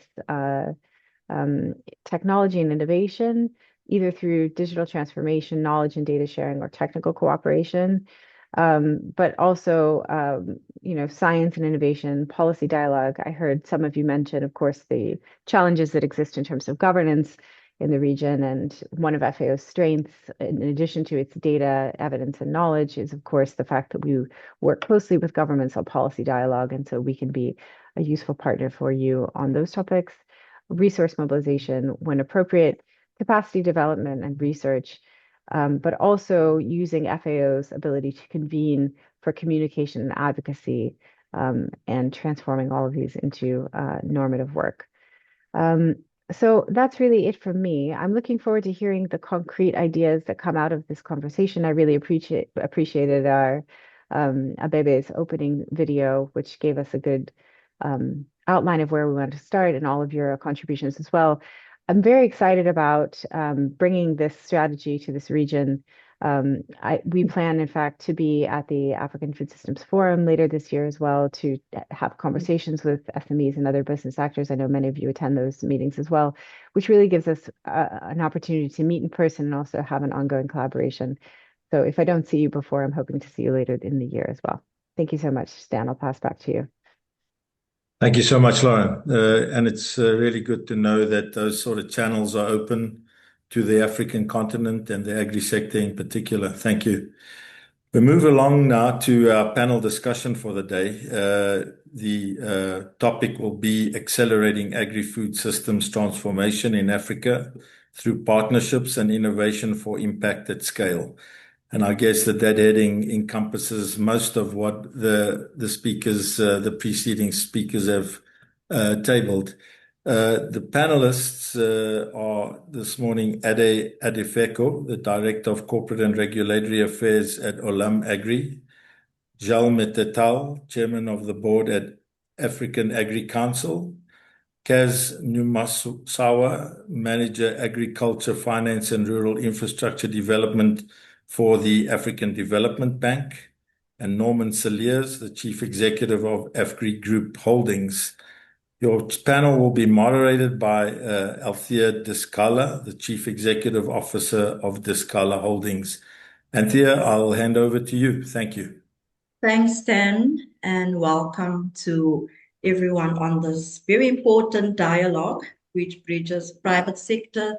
technology and innovation, either through digital transformation, knowledge and data sharing, or technical cooperation, but also, science and innovation, policy dialogue. I heard some of you mention, of course, the challenges that exist in terms of governance in the region. And one of FAO's strengths, in addition to its data, evidence, and knowledge, is, of course, the fact that we work closely with governments on policy dialogue. And so we can be a useful partner for you on those topics. Resource mobilization when appropriate, capacity development and research, but also using FAO's ability to convene for communication and advocacy, and transforming all of these into normative work. So that's really it from me. I'm looking forward to hearing the concrete ideas that come out of this conversation. I really appreciated our Abebe's opening video, which gave us a good outline of where we want to start, and all of your contributions as well. I'm very excited about bringing this strategy to this region. We plan, in fact, to be at the African Food Systems Forum later this year as well, to have conversations with SMEs and other business actors. I know many of you attend those meetings as well, which really gives us an opportunity to meet in person and also have an ongoing collaboration. So if I don't see you before, I'm hoping to see you later in the year as well. Thank you so much, Stan. I'll pass back to you. Thank you so much, Lauren. And it's really good to know that those sort of channels are open to the African continent and the agri sector in particular. Thank you. We move along now to our panel discussion for the day. The topic will be accelerating agri-food systems transformation in Africa through partnerships and innovation for impact at scale. And I guess that heading encompasses most of what the speakers, the preceding speakers have tabled. The panelists are this morning Ade Adefeko, the Director of Corporate and Regulatory Affairs at Olam Agri; Jal Metetal, Chairman of the Board at African Agri Council; Kaz Numasawa, Manager Agriculture, Finance and Rural Infrastructure Development for the African Development Bank; and Norman Saliers, the Chief Executive of Agri Group Holdings. Your panel will be moderated by Althea Discala, the Chief Executive Officer of Discala Holdings. Althea, I'll hand over to you. Thank you. Thanks, Stan, and welcome to everyone on this very important dialogue, which bridges private sector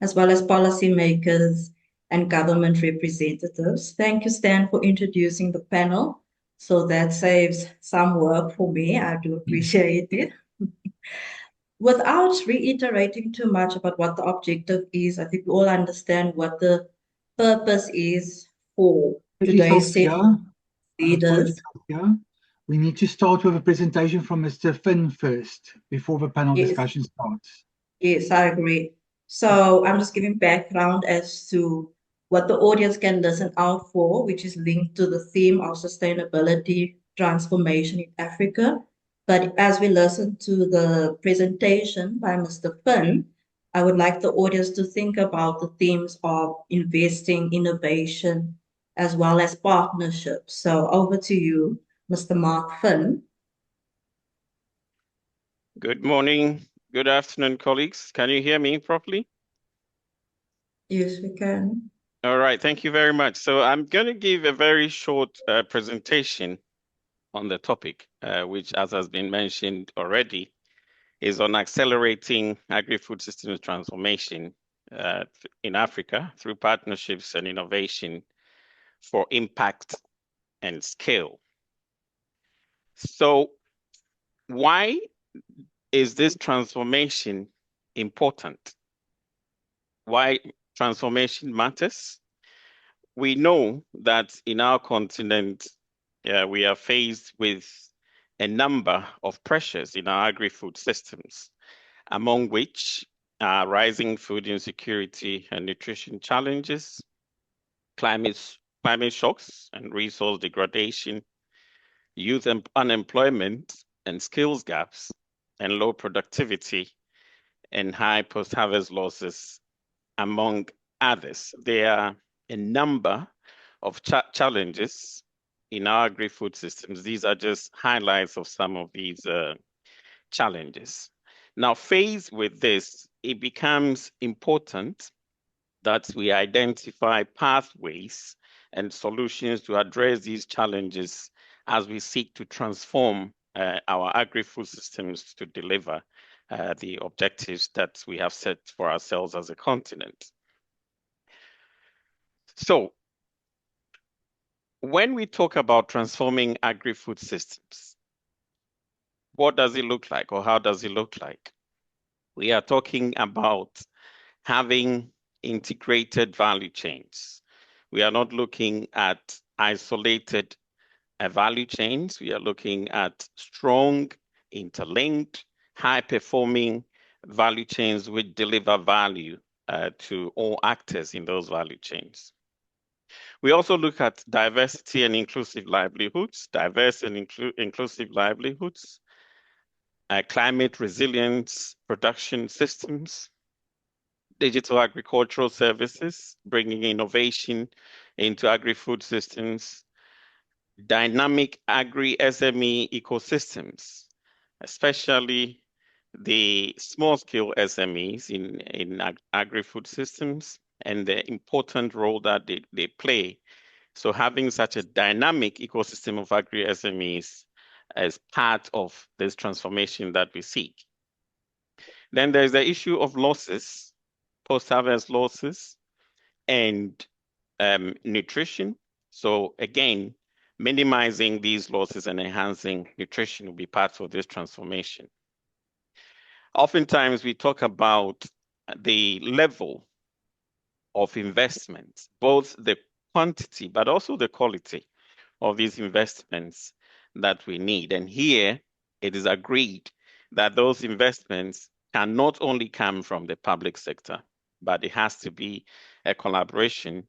as well as policymakers and government representatives. Thank you, Stan, for introducing the panel. So that saves some work for me. I do appreciate it. Without reiterating too much about what the objective is, I think we all understand what the purpose is for today's leaders. We need to start with a presentation from Mr. Finn first, before the panel discussion starts. Yes, I agree. So I'm just giving background as to what the audience can listen out for, which is linked to the theme of sustainability transformation in Africa. But as we listen to the presentation by Mr. Finn, I would like the audience to think about the themes of investing, innovation, as well as partnerships. So over to you, Mr. Mark Finn. Good morning, good afternoon, colleagues. Can you hear me properly? Yes, we can. All right, thank you very much. So I'm going to give a very short presentation on the topic, which, as has been mentioned already, is on accelerating agri-food systems transformation in Africa through partnerships and innovation for impact and scale. So why is this transformation important? Why transformation matters? We know that in our continent, we are faced with a number of pressures in our agri-food systems, among which are rising food insecurity and nutrition challenges, climate shocks and resource degradation, youth unemployment and skills gaps, and low productivity and high post-harvest losses, among others. There are a number of challenges in our agri-food systems. These are just highlights of some of these challenges. Now, faced with this, it becomes important that we identify pathways and solutions to address these challenges as we seek to transform our agri-food systems to deliver the objectives that we have set for ourselves as a continent. So, when we talk about transforming agri-food systems, what does it look like, or how does it look like? We are talking about having integrated value chains. We are not looking at isolated value chains. We are looking at strong, interlinked, high-performing value chains which deliver value to all actors in those value chains. We also look at diversity and inclusive livelihoods, diverse and inclusive livelihoods, climate resilience production systems, digital agricultural services, bringing innovation into agri-food systems, dynamic agri-SME ecosystems, especially the small-scale SMEs in agri-food systems and the important role that they play. So having such a dynamic ecosystem of agri-SMEs as part of this transformation that we seek. Then there's the issue of losses, post-harvest losses, and nutrition. So again, minimizing these losses and enhancing nutrition will be part of this transformation. Oftentimes, we talk about the level of investment, both the quantity, but also the quality of these investments that we need. And here, it is agreed that those investments can not only come from the public sector, but it has to be a collaboration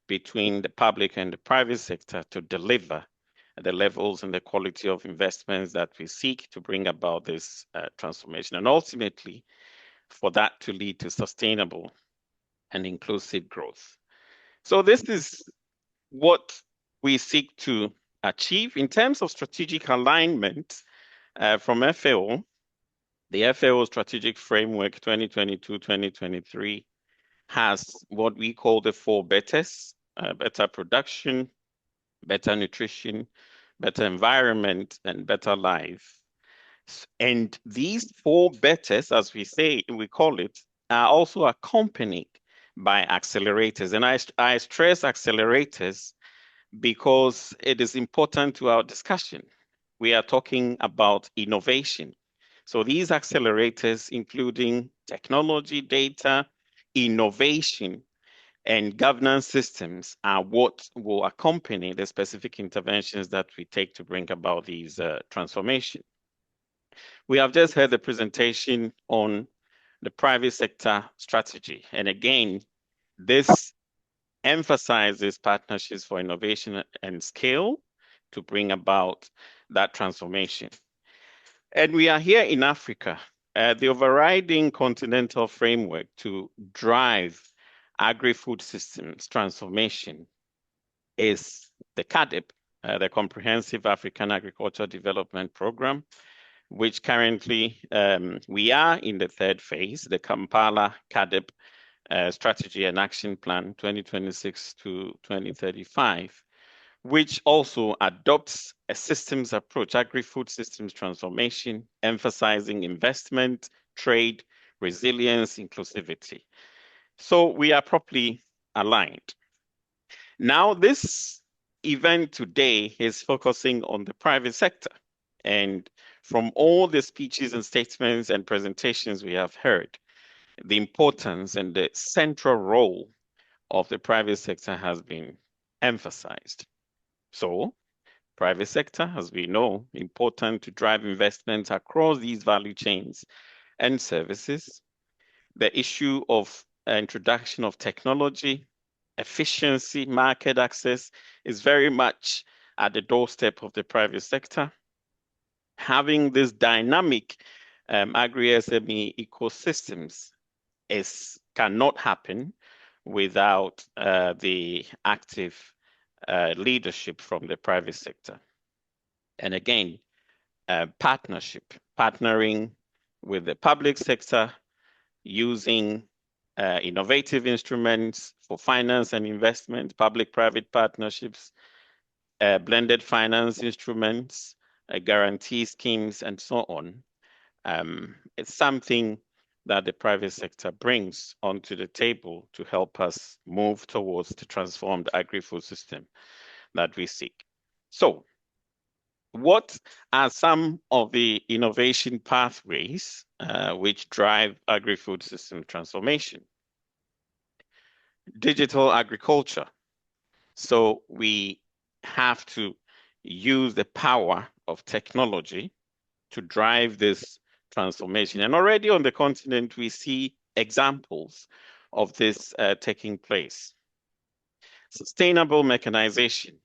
between the public and the private sector to deliver the levels and the quality of investments that we seek to bring about this transformation, and ultimately for that to lead to sustainable and inclusive growth. So this is what we seek to achieve in terms of strategic alignment from FAO. The FAO Strategic Framework 2022-2023 has what we call the 4 betters: better production, better nutrition, better environment, and better life. And these 4 betters, as we say, we call it, are also accompanied by accelerators. And I stress accelerators because it is important to our discussion. We are talking about innovation. So these accelerators, including technology, data, innovation, and governance systems, are what will accompany the specific interventions that we take to bring about these transformation. We have just heard the presentation on the private sector strategy. And again, this emphasizes partnerships for innovation and scale to bring about that transformation. And we are here in Africa. The overriding continental framework to drive agri-food systems transformation is the CAADP, the Comprehensive African Agricultural Development Program, which currently we are in the 3rd phase, the Kampala CAADP Strategy and Action Plan 2026 to 2035, which also adopts a systems approach, agri-food systems transformation, emphasizing investment, trade, resilience, inclusivity. So we are properly aligned. Now, this event today is focusing on the private sector. And from all the speeches and statements and presentations we have heard, the importance and the central role of the private sector has been emphasized. So, private sector, as we know, important to drive investments across these value chains and services. The issue of introduction of technology, efficiency, market access is very much at the doorstep of the private sector. Having this dynamic agri-SME ecosystems cannot happen without the active leadership from the private sector. And again, partnering with the public sector, using innovative instruments for finance and investment, public-private partnerships, blended finance instruments, guarantee schemes, and so on. It's something that the private sector brings onto the table to help us move towards the transformed agri-food system that we seek. So, what are some of the innovation pathways which drive agri-food system transformation? digital agriculture. So we have to use the power of technology to drive this transformation. And already on the continent, we see examples of this taking place. Sustainable mechanization.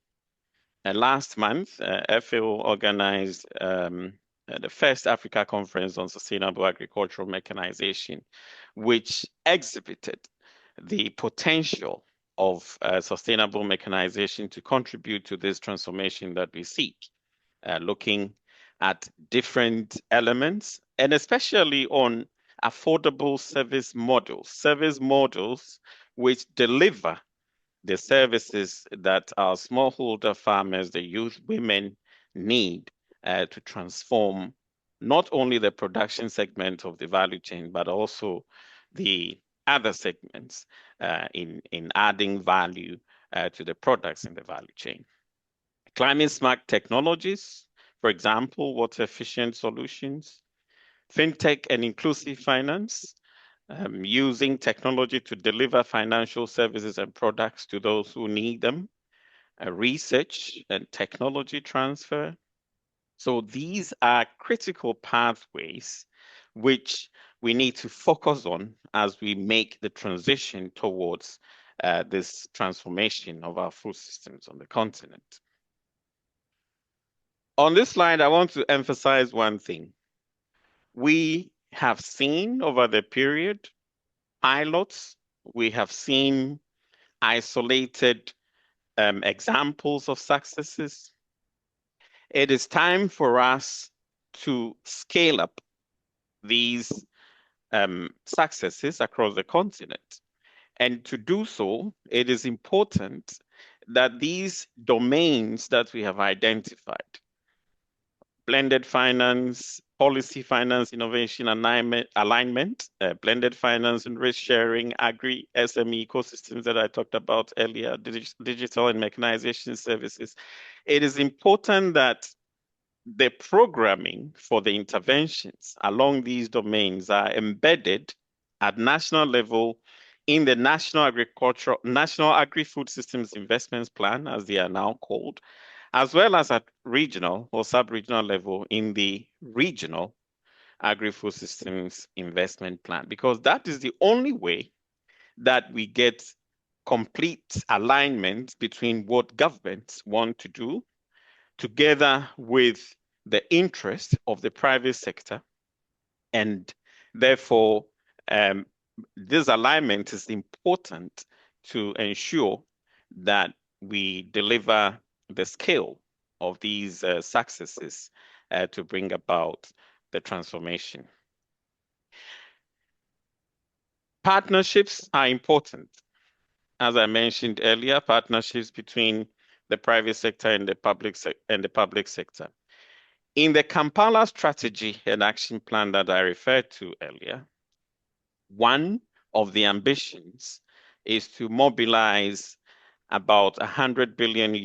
Last month, FAO organized the first Africa Conference on Sustainable Agricultural Mechanization, which exhibited the potential of sustainable mechanization to contribute to this transformation that we seek, looking at different elements, and especially on affordable service models which deliver the services that our smallholder farmers, the youth, women need to transform not only the production segment of the value chain, but also the other segments in adding value to the products in the value chain. Climate smart technologies, for example, water efficient solutions, fintech and inclusive finance, using technology to deliver financial services and products to those who need them, research and technology transfer. So these are critical pathways which we need to focus on as we make the transition towards this transformation of our food systems on the continent. On this slide, I want to emphasize one thing. We have seen over the period pilots, we have seen isolated examples of successes. It is time for us to scale up these successes across the continent. And to do so, it is important that these domains that we have identified, blended finance, policy finance, innovation, alignment, blended finance and risk sharing, agri SME ecosystems that I talked about earlier, digital and mechanization services. It is important that the programming for the interventions along these domains are embedded at national level in the National Agri-Food Systems Investments Plan, as they are now called, as well as at regional or sub-regional level in the Regional Agri-Food Systems Investment Plan, because that is the only way that we get complete alignment between what governments want to do together with the interest of the private sector. And therefore, this alignment is important to ensure that we deliver the scale of these successes to bring about the transformation. Partnerships are important. As I mentioned earlier, partnerships between the private sector and the public sector. In the Kampala strategy and action plan that I referred to earlier, one of the ambitions is to mobilize about $100 billion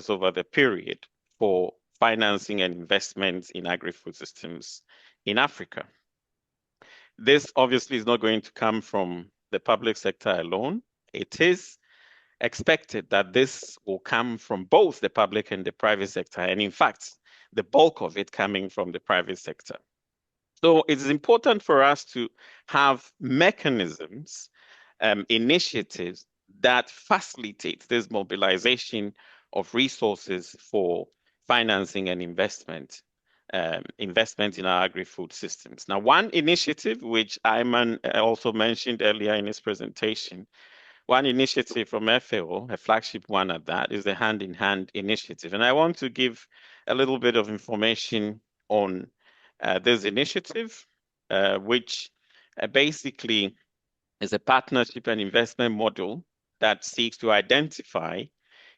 over the period for financing and investments in agri-food systems in Africa. This obviously is not going to come from the public sector alone. It is expected that this will come from both the public and the private sector, and in fact, the bulk of it coming from the private sector. So it's important for us to have mechanisms, initiatives that facilitate this mobilization of resources for financing and investment in our agri-food systems. Now, one initiative which Ayman also mentioned earlier in his presentation, one initiative from FAO, a flagship one at that, is the hand-in-hand initiative. And I want to give a little bit of information on this initiative, which basically is a partnership and investment model that seeks to identify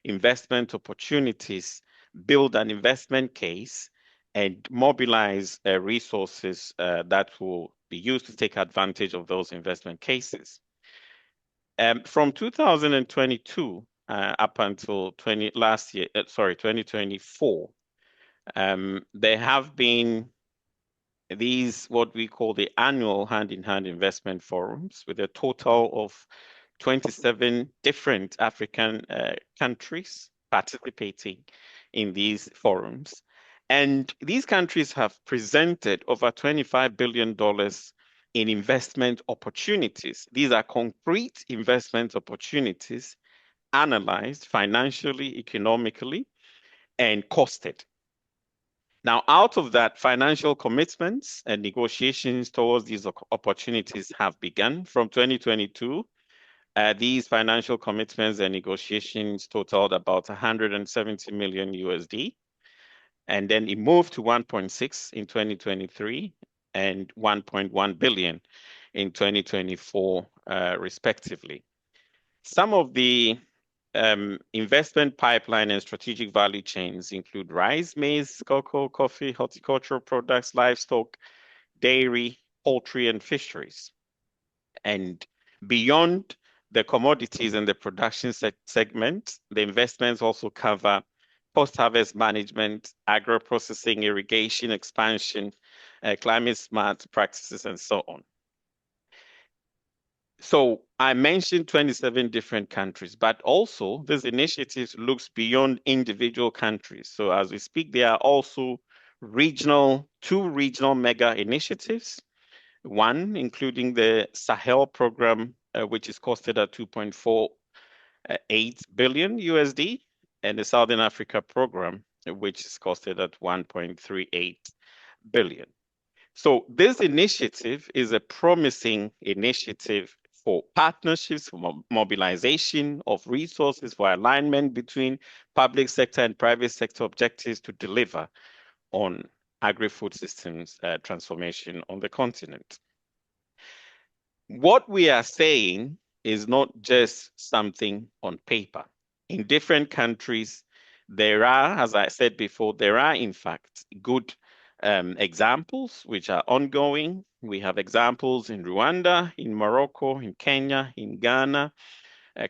investment opportunities, build an investment case, and mobilize resources that will be used to take advantage of those investment cases. From 2022 up until 2024, there have been these, what we call the annual hand-in-hand investment forums, with a total of 27 different African countries participating in these forums. And these countries have presented over $25 billion in investment opportunities. These are concrete investment opportunities analyzed financially, economically, and costed. Now, out of that, financial commitments and negotiations towards these opportunities have begun from 2022. These financial commitments and negotiations totaled about 170 million USD. And then it moved to 1.6 in 2023 and 1.1 billion in 2024, respectively. Some of the investment pipeline and strategic value chains include rice, maize, cocoa, coffee, horticultural products, livestock, dairy, poultry, and fisheries. And beyond the commodities and the production segment, the investments also cover post-harvest management, agro-processing, irrigation, expansion, climate-smart practices, and so on. So I mentioned 27 different countries, but also this initiative looks beyond individual countries. So as we speak, there are also two regional mega initiatives, one including the Sahel program, which is costed at 2.48 billion USD, and the Southern Africa program, which is costed at 1.38 billion. So this initiative is a promising initiative for partnerships, for mobilization of resources, for alignment between public sector and private sector objectives to deliver on agri-food systems transformation on the continent. What we are saying is not just something on paper. In different countries, there are, as I said before, there are in fact good examples which are ongoing. We have examples in Rwanda, in Morocco, in Kenya, in Ghana,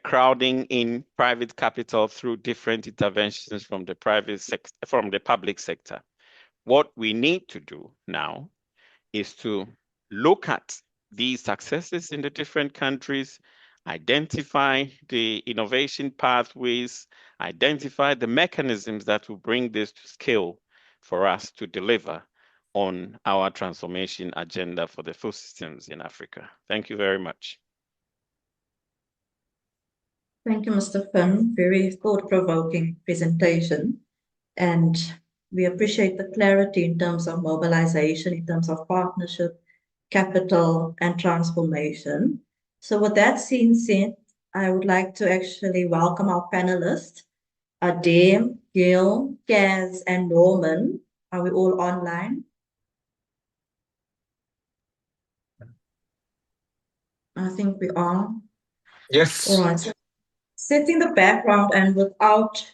crowding in private capital through different interventions from the public sector. What we need to do now is to look at these successes in the different countries, identify the innovation pathways, identify the mechanisms that will bring this to scale for us to deliver on our transformation agenda for the food systems in Africa. Thank you very much. Thank you, Mr. Finn. Very thought-provoking presentation. And we appreciate the clarity in terms of mobilization, in terms of partnership, capital, and transformation. So with that being said, I would like to actually welcome our panelists, Adem, Gil, Kaz, and Norman. Are we all online? I think we are. Yes. All right. So setting the background and without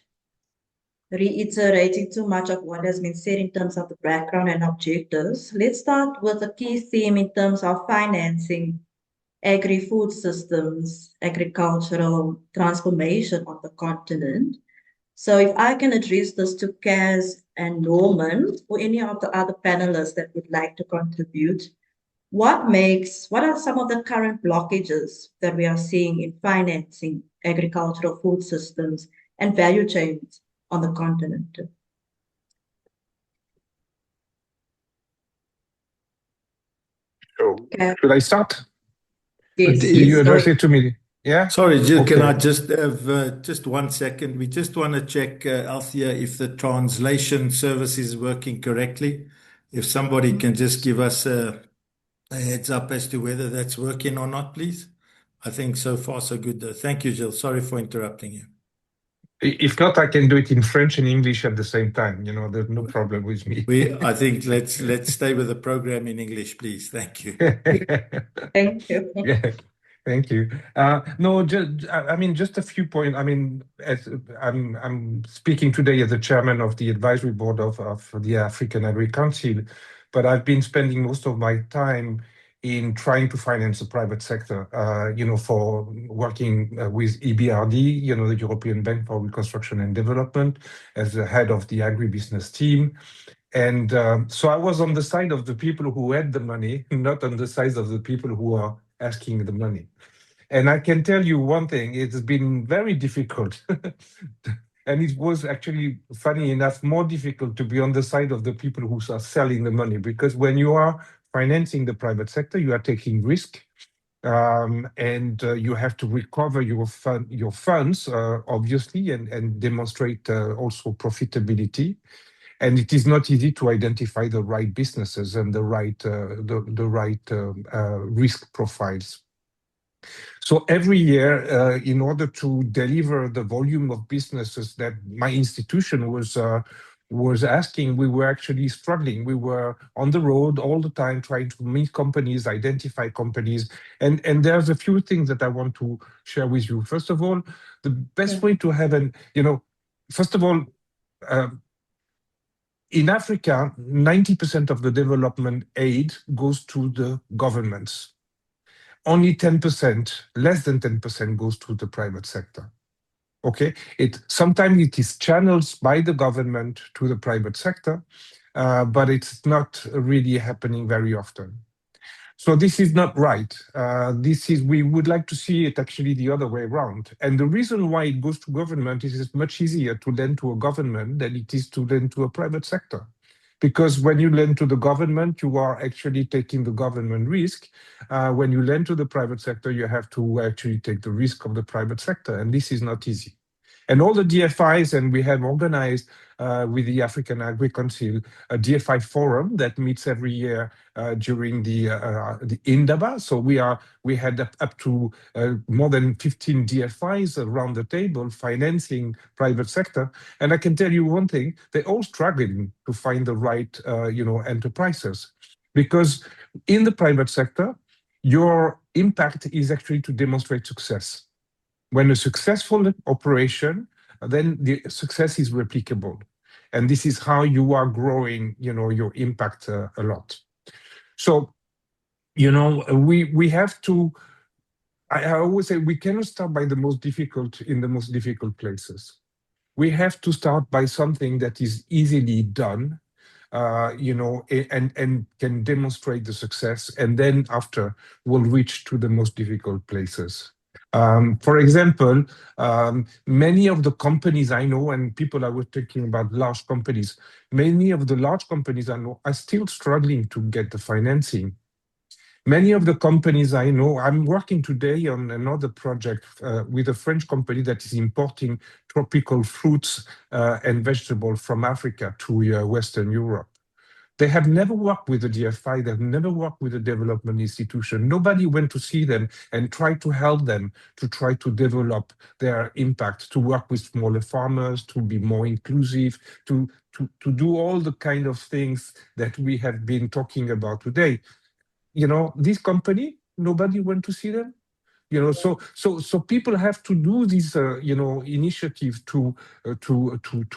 reiterating too much of what has been said in terms of the background and objectives, let's start with a key theme in terms of financing agri-food systems, agricultural transformation on the continent. So if I can address this to Kaz and Norman, or any of the other panelists that would like to contribute, what are some of the current blockages that we are seeing in financing agricultural food systems and value chains on the continent? So, should I start? Yes, You address it to me. Yeah. Sorry, Jill, Okay. can I just have just 1 second? We just want to check, Althea, if the translation service is working correctly. If somebody can just give us a heads up as to whether that's working or not, please. I think so far so good. Thank you, Jill. Sorry for interrupting you. If not, I can do it in French and English at the same time. You know, there's no problem with me. I think let's stay with the program in English, please. Thank you. Thank you. Yeah. Thank you. No, just a few points. I mean, as I'm speaking today as the chairman of the advisory board of the African Agri Council, but I've been spending most of my time in trying to finance the private sector, for working with EBRD, the European Bank for Reconstruction and Development, as the head of the agribusiness team. And so I was on the side of the people who had the money, not on the side of the people who are asking the money. And I can tell you one thing, it's been very difficult. And it was actually, funny enough, more difficult to be on the side of the people who are selling the money, because when you are financing the private sector, you are taking risk, and you have to recover your funds, obviously, and demonstrate also profitability. And it is not easy to identify the right businesses and the right risk profiles. So every year, in order to deliver the volume of businesses that my institution was asking, we were actually struggling. We were on the road all the time trying to meet companies, identify companies. And there's a few things that I want to share with you. First of all, the best way to have first of all, in Africa, 90% of the development aid goes to the governments. Only 10%, less than 10% goes to the private sector. Okay, sometimes it is channeled by the government to the private sector, but it's not really happening very often. So this is not right. We would like to see it actually the other way around. And the reason why it goes to government is it's much easier to lend to a government than it is to lend to a private sector. Because when you lend to the government, you are actually taking the government risk. When you lend to the private sector, you have to actually take the risk of the private sector, and this is not easy. And all the DFIs, and we have organized with the African Agri Council a DFI forum that meets every year during the Indaba. So we had up to more than 15 DFIs around the table financing private sector. And I can tell you one thing: they're all struggling to find the right enterprises, because in the private sector, your impact is actually to demonstrate success. When a successful operation, then the success is replicable. And this is how you are growing, your impact a lot. So, we have to, I always say, we cannot start by the most difficult places. We have to start by something that is easily done, and can demonstrate the success. And then after, we'll reach to the most difficult places. For example, many of the companies I know, and people I was talking about large companies, many of the large companies I know are still struggling to get the financing. Many of the companies I know, I'm working today on another project with a French company that is importing tropical fruits and vegetables from Africa to Western Europe. They have never worked with the DFI, they've never worked with a development institution. Nobody went to see them and tried to help them to try to develop their impact, to work with smaller farmers, to be more inclusive, to do all the kind of things that we have been talking about today. This company, nobody went to see them. So people have to do this, initiative to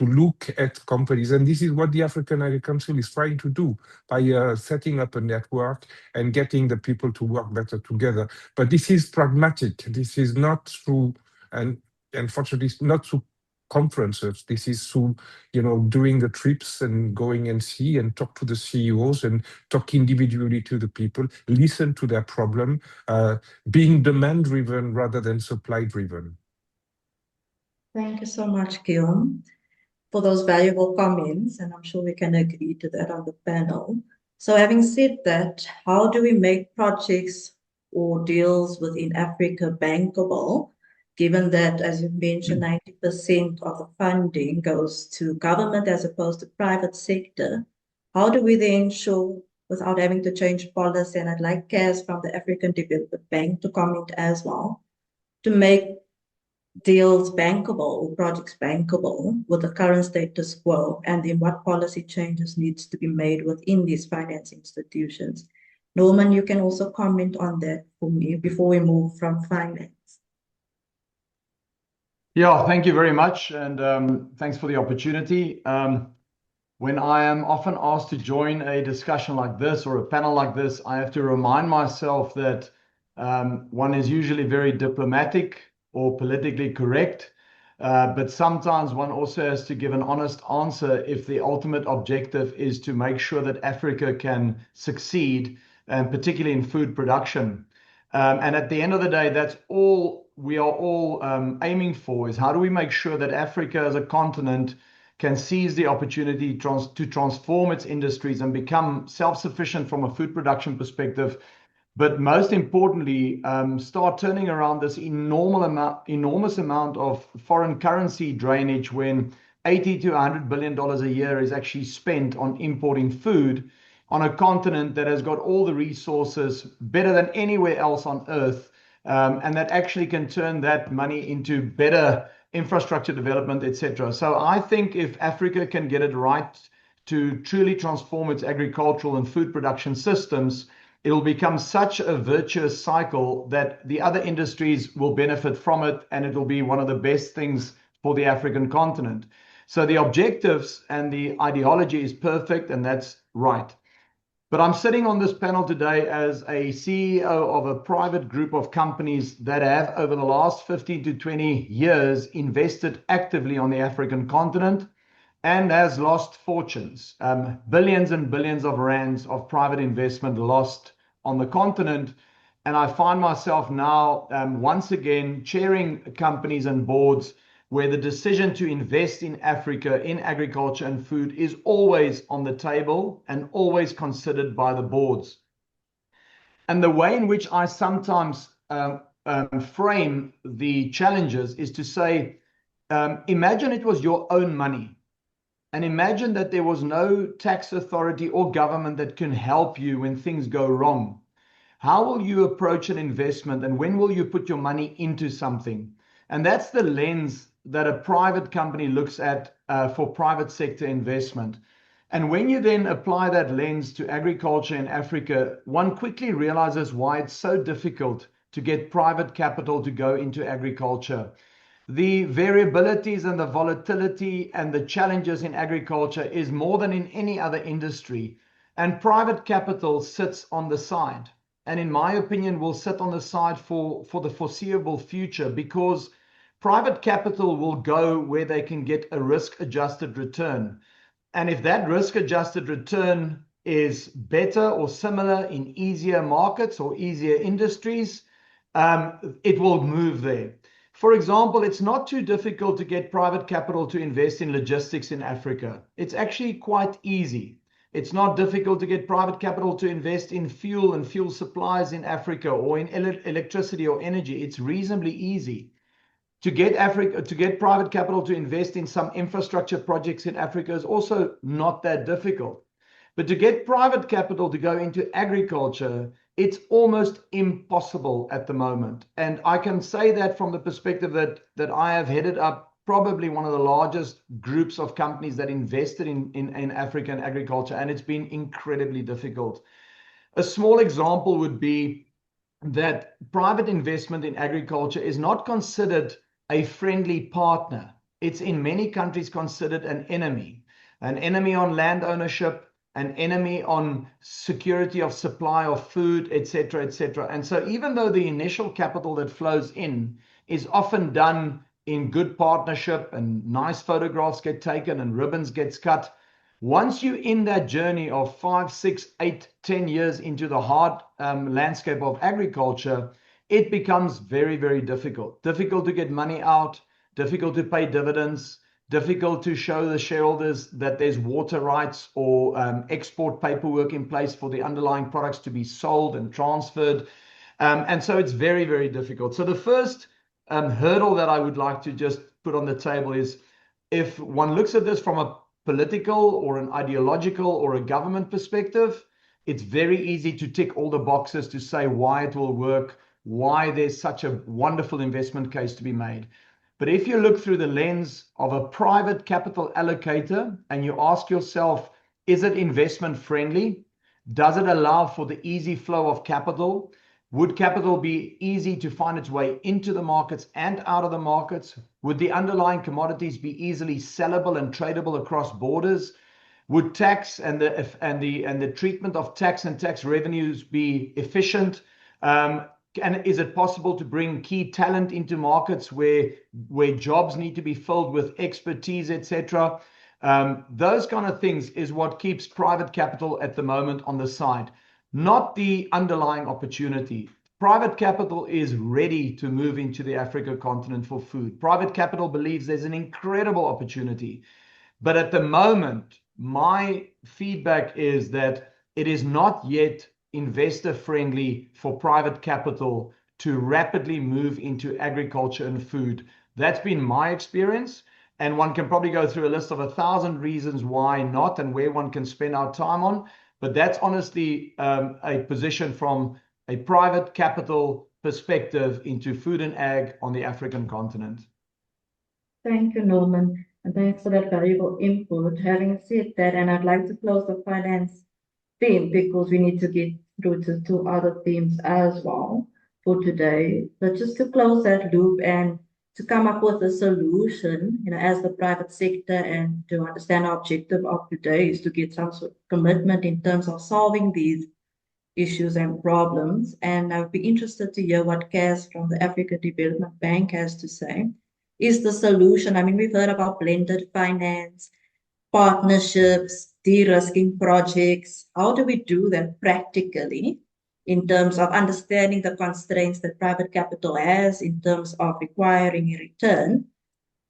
look at companies, and this is what the African Agri Council is trying to do by setting up a network and getting the people to work better together. But this is pragmatic. This is not through, and unfortunately, it's not through conferences. This is through, doing the trips and going and see and talk to the CEOs and talk individually to the people, listen to their problem, being demand-driven rather than supply-driven. Thank you so much, Guillaume, for those valuable comments, and I'm sure we can agree to that on the panel. So having said that, how do we make projects or deals within Africa bankable, given that, as you've mentioned, 90% of the funding goes to government as opposed to private sector? How do we then ensure, without having to change policy, and I'd like Kaz from the African Development Bank to comment as well, to make deals bankable or projects bankable with the current status quo, and then what policy changes needs to be made within these finance institutions? Norman, you can also comment on that for me before we move from finance. Yeah, thank you very much, and thanks for the opportunity. When I am often asked to join a discussion like this or a panel like this, I have to remind myself that one is usually very diplomatic or politically correct, but sometimes one also has to give an honest answer if the ultimate objective is to make sure that Africa can succeed, and particularly in food production. And at the end of the day, that's all we are all aiming for, is how do we make sure that Africa as a continent can seize the opportunity to transform its industries and become self-sufficient from a food production perspective, but most importantly, start turning around this enormous amount of foreign currency drainage when $80 to $100 billion a year is actually spent on importing food on a continent that has got all the resources better than anywhere else on earth, and that actually can turn that money into better infrastructure development, etc. So I think if Africa can get it right to truly transform its agricultural and food production systems, it'll become such a virtuous cycle that the other industries will benefit from it, and it will be one of the best things for the African continent. So the objectives and the ideology is perfect, and that's right. But I'm sitting on this panel today as a CEO of a private group of companies that have, over the last 15 to 20 years, invested actively on the African continent and has lost fortunes, billions and billions of rands of private investment lost on the continent. And I find myself now once again chairing companies and boards where the decision to invest in Africa, in agriculture and food, is always on the table and always considered by the boards. And the way in which I sometimes frame the challenges is to say, imagine it was your own money. And imagine that there was no tax authority or government that can help you when things go wrong. How will you approach an investment, and when will you put your money into something? And that's the lens that a private company looks at for private sector investment. And when you then apply that lens to agriculture in Africa, one quickly realizes why it's so difficult to get private capital to go into agriculture. The variabilities and the volatility and the challenges in agriculture is more than in any other industry. And private capital sits on the side. And in my opinion, will sit on the side for the foreseeable future, because private capital will go where they can get a risk-adjusted return. And if that risk-adjusted return is better or similar in easier markets or easier industries, it will move there. For example, it's not too difficult to get private capital to invest in logistics in Africa. It's actually quite easy. It's not difficult to get private capital to invest in fuel and fuel supplies in Africa, or in electricity or energy. It's reasonably easy. To get private capital to invest in some infrastructure projects in Africa is also not that difficult. But to get private capital to go into agriculture, it's almost impossible at the moment. And I can say that from the perspective that I have headed up probably one of the largest groups of companies that invested in African agriculture, and it's been incredibly difficult. A small example would be that private investment in agriculture is not considered a friendly partner. It's in many countries considered an enemy on land ownership, an enemy on security of supply of food, etc., etc. And so even though the initial capital that flows in is often done in good partnership and nice photographs get taken and ribbons gets cut, once you're in that journey of 5, 6, 8, 10 years into the hard landscape of agriculture, it becomes very, very difficult. Difficult to get money out, difficult to pay dividends, difficult to show the shareholders that there's water rights or export paperwork in place for the underlying products to be sold and transferred. And so it's very, very difficult. So the first hurdle that I would like to just put on the table is, if one looks at this from a political or an ideological or a government perspective, it's very easy to tick all the boxes to say why it will work, why there's such a wonderful investment case to be made. But if you look through the lens of a private capital allocator and you ask yourself, is it investment friendly? Does it allow for the easy flow of capital? Would capital be easy to find its way into the markets and out of the markets? Would the underlying commodities be easily sellable and tradable across borders? Would tax and the treatment of tax and tax revenues be efficient? And is it possible to bring key talent into markets where jobs need to be filled with expertise, etc.? Those kind of things is what keeps private capital at the moment on the side, not the underlying opportunity. private capital is ready to move into the Africa continent for food. Private capital believes there's an incredible opportunity. But at the moment, my feedback is that it is not yet investor friendly for private capital to rapidly move into agriculture and food. That's been my experience. And one can probably go through a list of 1,000 reasons why not and where one can spend our time on. But that's honestly a position from a private capital perspective into food and ag on the African continent. Thank you, Norman, and thanks for that valuable input. Having said that, and I'd like to close the finance theme because we need to get through to 2 other themes as well for today. But just to close that loop and to come up with a solution, as the private sector, and to understand our objective of today is to get some sort of commitment in terms of solving these issues and problems. And I would be interested to hear what Kaz from the Africa Development Bank has to say. Is the solution, we've heard about blended finance, partnerships, de-risking projects. How do we do that practically in terms of understanding the constraints that private capital has in terms of requiring a return?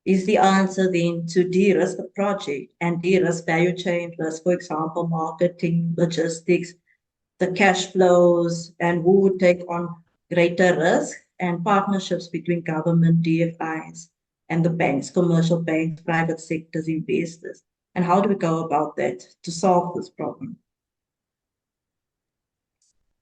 Is the answer then to de-risk the project and de-risk value chain risk, for example, marketing, logistics, the cash flows, and who would take on greater risk, and partnerships between government, DFIs, and the banks, commercial banks, private sectors, investors? And how do we go about that to solve this problem?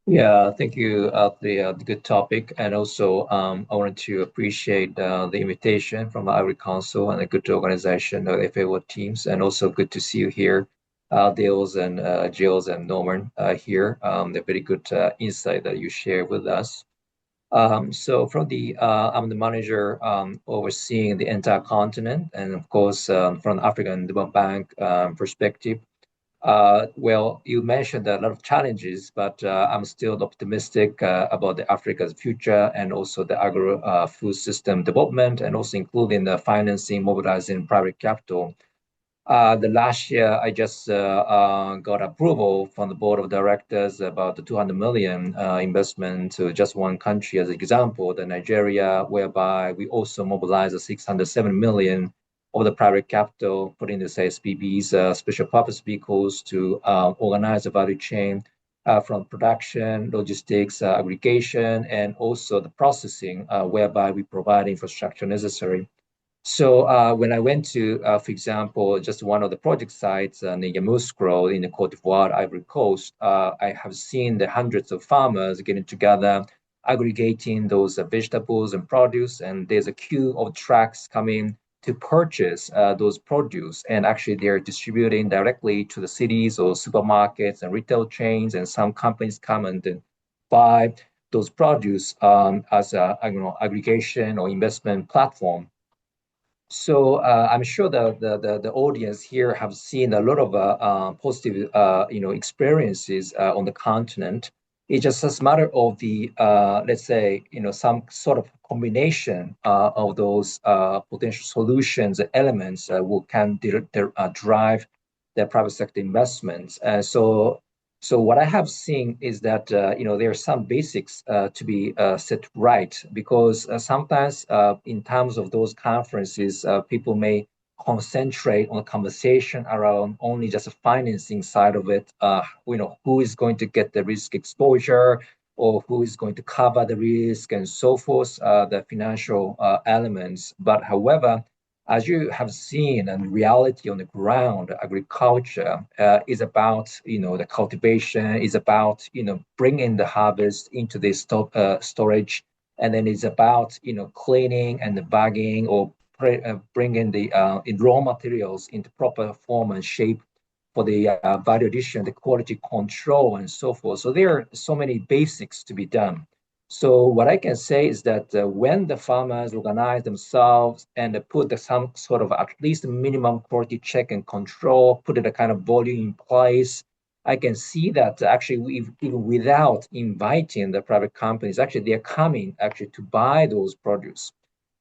Yeah, thank you for the good topic. And also, I wanted to appreciate the invitation from the Agri Council and a good organization of the FAO teams. And also good to see you here, Dales and Jills and Norman here. They're very good insight that you share with us. So from I'm the manager overseeing the entire continent, and of course, from the African Development Bank perspective. Well, you mentioned a lot of challenges, but I'm still optimistic about the Africa's future and also the agro-food system development, and also including the financing, mobilizing private capital. The last year, I just got approval from the board of directors about the 200 million investment to just one country as an example, the Nigeria, whereby we also mobilized the 607 million of the private capital, putting this SPVs, special purpose vehicles, to organize the value chain from production, logistics, aggregation, and also the processing, whereby we provide infrastructure necessary. So when I went to, for example, just one of the project sites near Yamoussoukro in the Côte d'Ivoire, Ivory Coast, I have seen the hundreds of farmers getting together, aggregating those vegetables and produce, and there's a queue of trucks coming to purchase those produce, and actually they're distributing directly to the cities or supermarkets and retail chains, and some companies come and buy those produce as a aggregation or investment platform. So I'm sure the audience here have seen a lot of positive experiences on the continent. It's just a matter of the let's say some sort of combination of those potential solutions elements can drive the private sector investments. So what I have seen is that there are some basics to be set right, because sometimes in terms of those conferences, people may concentrate on a conversation around only just the financing side of it. Who is going to get the risk exposure, or who is going to cover the risk, and so forth, the financial elements. But however, as you have seen, and reality on the ground, agriculture is about the cultivation, is about bringing the harvest into the storage, and then it's about cleaning and the bagging, or bringing the raw materials into proper form and shape for the value addition, the quality control, and so forth. So there are so many basics to be done. So what I can say is that when the farmers organize themselves and put some sort of at least minimum quality check and control, put a kind of volume in place, I can see that actually even without inviting the private companies, actually they're coming actually to buy those produce.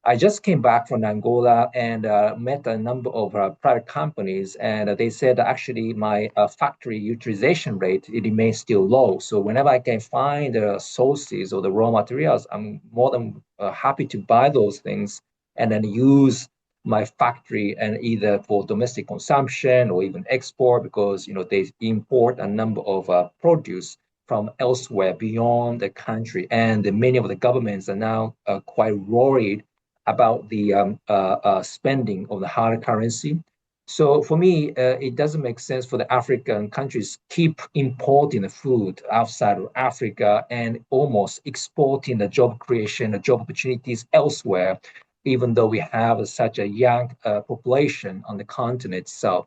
I just came back from Angola and met a number of private companies, and they said actually my factory utilization rate, it remains still low. So whenever I can find the sources or the raw materials, I'm more than happy to buy those things and then use my factory and either for domestic consumption or even export, because they import a number of produce from elsewhere beyond the country, and many of the governments are now quite worried about the spending of the hard currency. So for me, it doesn't make sense for the African countries keep importing the food outside of Africa and almost exporting the job creation, the job opportunities elsewhere, even though we have such a young population on the continent itself.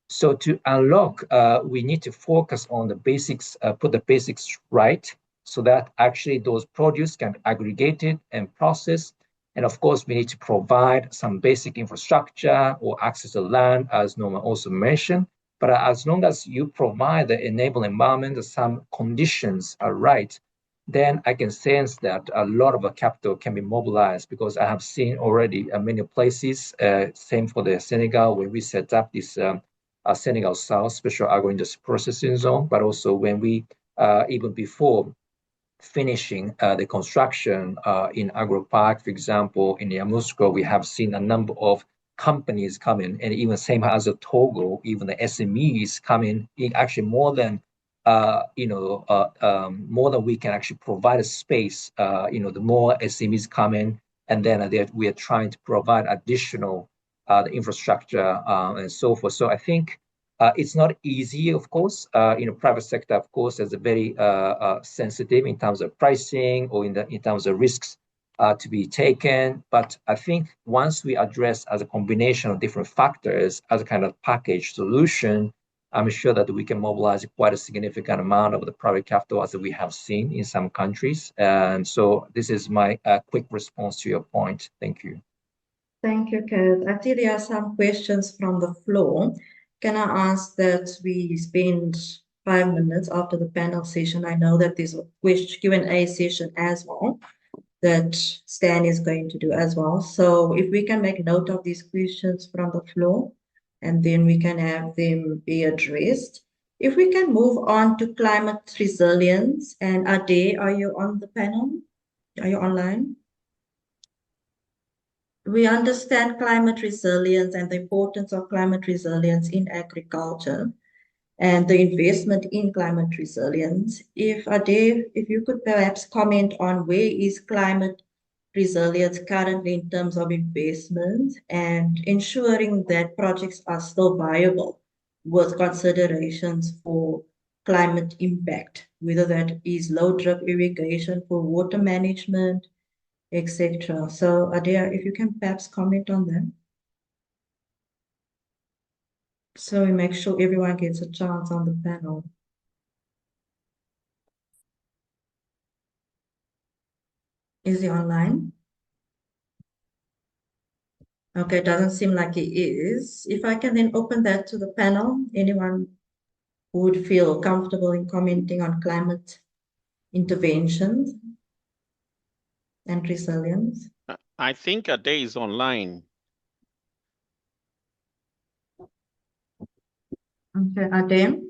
So to unlock, we need to focus on the basics, put the basics right, so that actually those produce can be aggregated and processed. And of course, we need to provide some basic infrastructure or access to land, as Norma also mentioned. But as long as you provide the enabling environment, some conditions are right, then I can sense that a lot of capital can be mobilized, because I have seen already many places, same for the Senegal, where we set up this Senegal South Special Agro-Industry Processing Zone, but also when we, even before finishing the construction in Agro Park, for example, in Yamoussoukro, we have seen a number of companies coming, and even same as a Togo, even the SMEs coming in, actually more than more than we can actually provide a space. The more SMEs come in, and then we are trying to provide additional the infrastructure and so forth. So I think it's not easy, of course. Private sector, of course, is very sensitive in terms of pricing or in terms of risks to be taken. But I think once we address as a combination of different factors as a kind of package solution, I'm sure that we can mobilize quite a significant amount of the private capital, as we have seen in some countries. And so this is my quick response to your point. Thank you. Thank you, Kenneth. I think there are some questions from the floor. Can I ask that we spend 5 minutes after the panel session? I know that there's a Q&A session as well that Stan is going to do as well. So if we can make note of these questions from the floor, and then we can have them be addressed. If we can move on to climate resilience, and Ade, are you on the panel? Are you online? We understand climate resilience and the importance of climate resilience in agriculture and the investment in climate resilience. If Ade, if you could perhaps comment on where is climate resilience currently in terms of investment and ensuring that projects are still viable with considerations for climate impact, whether that is low drip irrigation for water management, etc. So Ade, if you can perhaps comment on that. So we make sure everyone gets a chance on the panel. Is he online? Okay, it doesn't seem like he is. If I can then open that to the panel, anyone who would feel comfortable in commenting on climate interventions and resilience. I think Ade is online. Okay, Ade.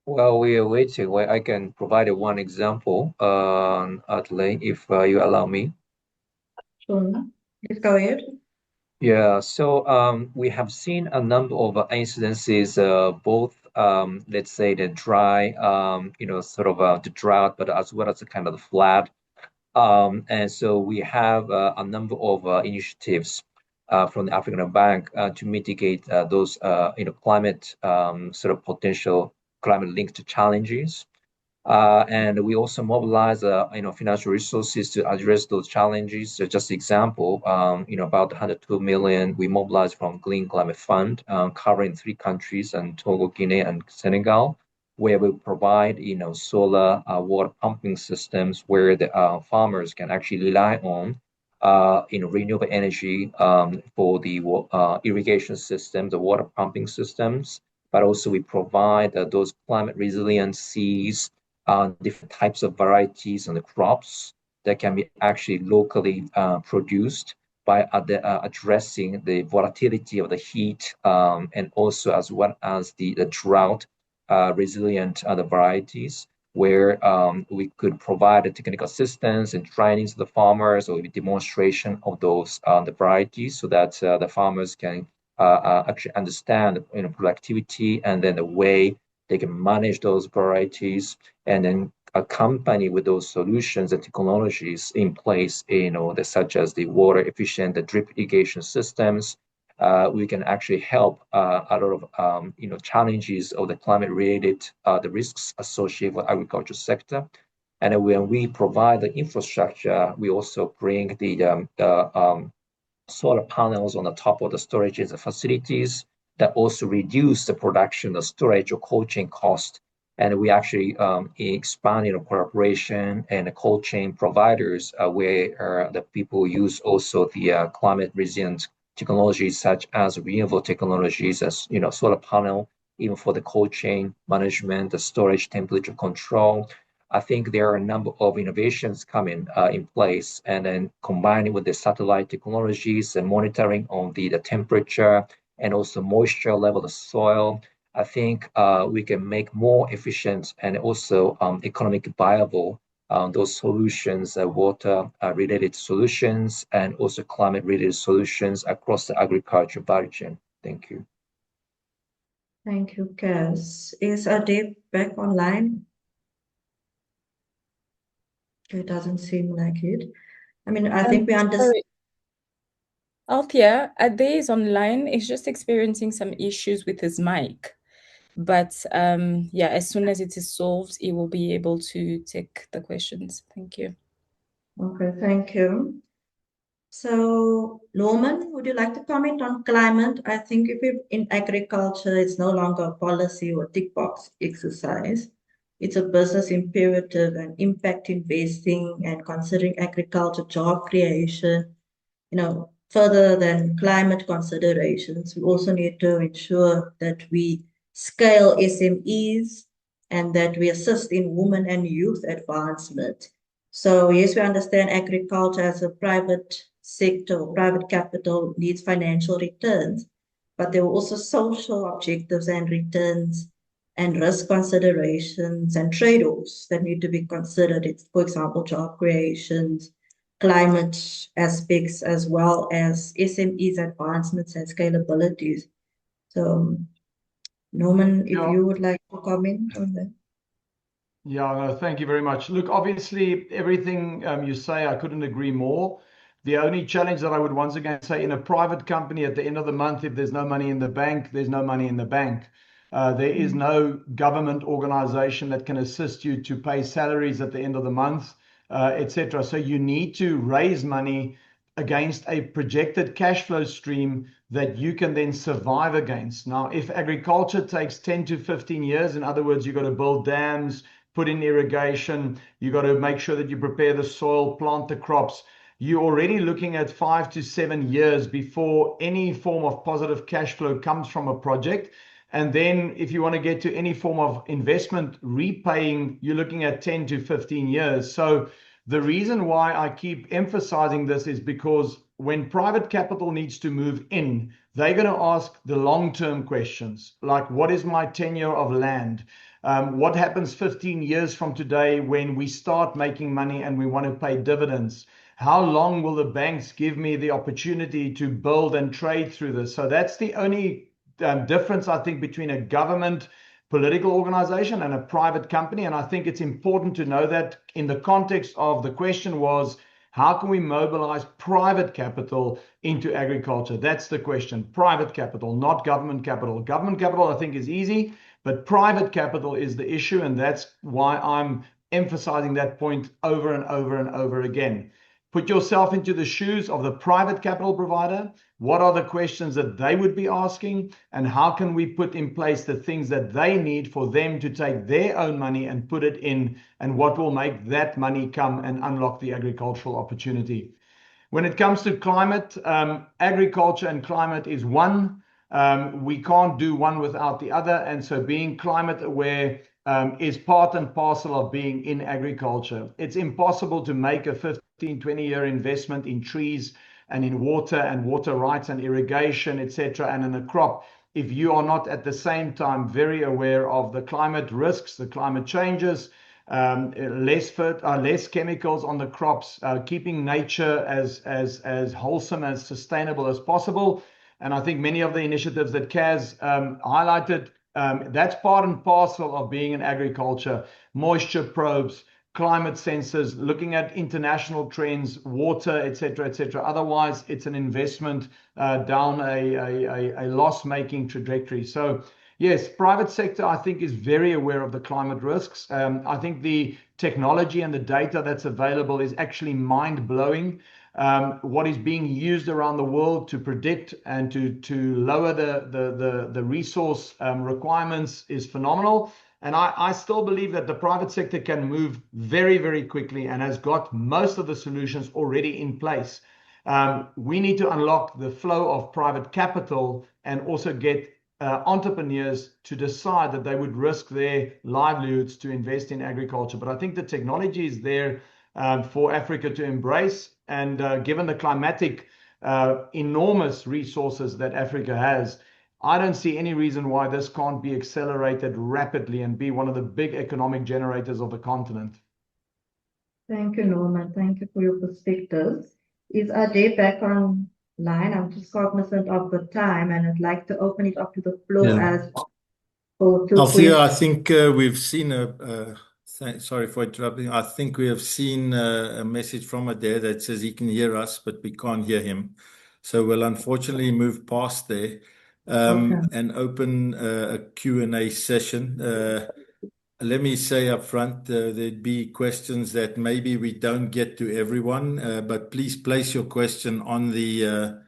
Well, we are waiting. Well, I can provide one example, Adelaide, if you allow me. Sure. Please go ahead. Yeah, so we have seen a number of incidences, both, let's say, the dry, sort of the drought, but as well as the kind of the flood. And so we have a number of initiatives from the African Bank to mitigate those, climate sort of potential climate-linked challenges. And we also mobilize, financial resources to address those challenges. So just example, about 102 million we mobilized from Green Climate Fund, covering 3 countries, and Togo, Guinea, and Senegal, where we provide, solar water pumping systems where the farmers can actually rely on, renewable energy for the irrigation systems, the water pumping systems. But also we provide those climate resilient seeds different types of varieties and the crops that can be actually locally produced by addressing the volatility of the heat and also as well as the drought resilient varieties, where we could provide a technical assistance and trainings to the farmers or demonstration of those the varieties so that the farmers can actually understand productivity and then the way they can manage those varieties and then accompany with those solutions and technologies in place, such as the water efficient, the drip irrigation systems. We can actually help a lot of challenges of the climate related the risks associated with agriculture sector. And when we provide the infrastructure, we also bring the solar panels on the top of the storages and facilities that also reduce the production, the storage or cold chain cost. And we actually expand cooperation and the cold chain providers where the people use also the climate resilient technologies such as renewable technologies, as solar panel, even for the cold chain management, the storage, temperature control. I think there are a number of innovations coming in place, and then combining with the satellite technologies and monitoring on the temperature and also moisture level of the soil. I think we can make more efficient and also economically viable those solutions, water-related solutions, and also climate-related solutions across the agriculture value chain. Thank you. Thank you, Cass. Is Adib back online? It doesn't seem like it. I mean, I think we understand. Althea, Ade is online. He's just experiencing some issues with his mic. But yeah, as soon as it is solved, he will be able to take the questions. Thank you. Okay, thank you. So, Norman, would you like to comment on climate? I think if we're in agriculture, it's no longer a policy or tick box exercise. It's a business imperative and impact investing and considering agriculture job creation, further than climate considerations. We also need to ensure that we scale SMEs and that we assist in women and youth advancement. So yes, we understand agriculture as a private sector or private capital needs financial returns, but there are also social objectives and returns and risk considerations and trade-offs that need to be considered. It's, for example, job creations, climate aspects, as well as SMEs advancements and scalabilities. So Norman, if you would like to comment on that. Yeah, no, thank you very much. Look, obviously, everything you say, I couldn't agree more. The only challenge that I would once again say, in a private company at the end of the month, if there's no money in the bank, there's no money in the bank. There is no government organization that can assist you to pay salaries at the end of the month, etc. So you need to raise money against a projected cash flow stream that you can then survive against. Now, if agriculture takes 10 to 15 years, in other words, you've got to build dams, put in irrigation, you've got to make sure that you prepare the soil, plant the crops, you're already looking at 5 to 7 years before any form of positive cash flow comes from a project. And then if you want to get to any form of investment repaying, you're looking at 10 to 15 years. So the reason why I keep emphasizing this is because when private capital needs to move in, they're going to ask the long-term questions, like what is my tenure of land? What happens 15 years from today when we start making money and we want to pay dividends? How long will the banks give me the opportunity to build and trade through this? So that's the only difference, I think, between a government political organization and a private company. And I think it's important to know that in the context of the question was, how can we mobilize private capital into agriculture? That's the question. Private capital, not government capital. Government capital, I think, is easy, but private capital is the issue. And that's why I'm emphasizing that point over and over and over again. Put yourself into the shoes of the private capital provider. What are the questions that they would be asking? And how can we put in place the things that they need for them to take their own money and put it in? And what will make that money come and unlock the agricultural opportunity? When it comes to climate, agriculture and climate is one. We can't do one without the other. And so being climate aware is part and parcel of being in agriculture. It's impossible to make a 15, 20-year investment in trees and in water and water rights and irrigation, etc., and in a crop if you are not at the same time very aware of the climate risks, the climate changes, less chemicals on the crops, keeping nature as wholesome, as sustainable as possible. And I think many of the initiatives that Kaz highlighted, that's part and parcel of being in agriculture. Moisture probes, climate sensors, looking at international trends, water, etc., etc. Otherwise, it's an investment down a loss-making trajectory. So yes, private sector, I think, is very aware of the climate risks. I think the technology and the data that's available is actually mind-blowing. What is being used around the world to predict and to lower the resource requirements is phenomenal. And I still believe that the private sector can move very, very quickly and has got most of the solutions already in place. We need to unlock the flow of private capital and also get entrepreneurs to decide that they would risk their livelihoods to invest in agriculture. But I think the technology is there for Africa to embrace. And given the climatic enormous resources that Africa has, I don't see any reason why this can't be accelerated rapidly and be one of the big economic generators of the continent. Thank you, Norman. Thank you for your perspectives. Is Ajay back online? I'm just cognizant of the time, and I'd like to open it up to the floor as well. Althea, I think we've seen sorry for interrupting. I think we have seen a message from Adair that says he can hear us, but we can't hear him. So we'll unfortunately move past there. And open a Q&A session. Let me say up front, there'd be questions that maybe we don't get to everyone, but please place your question on the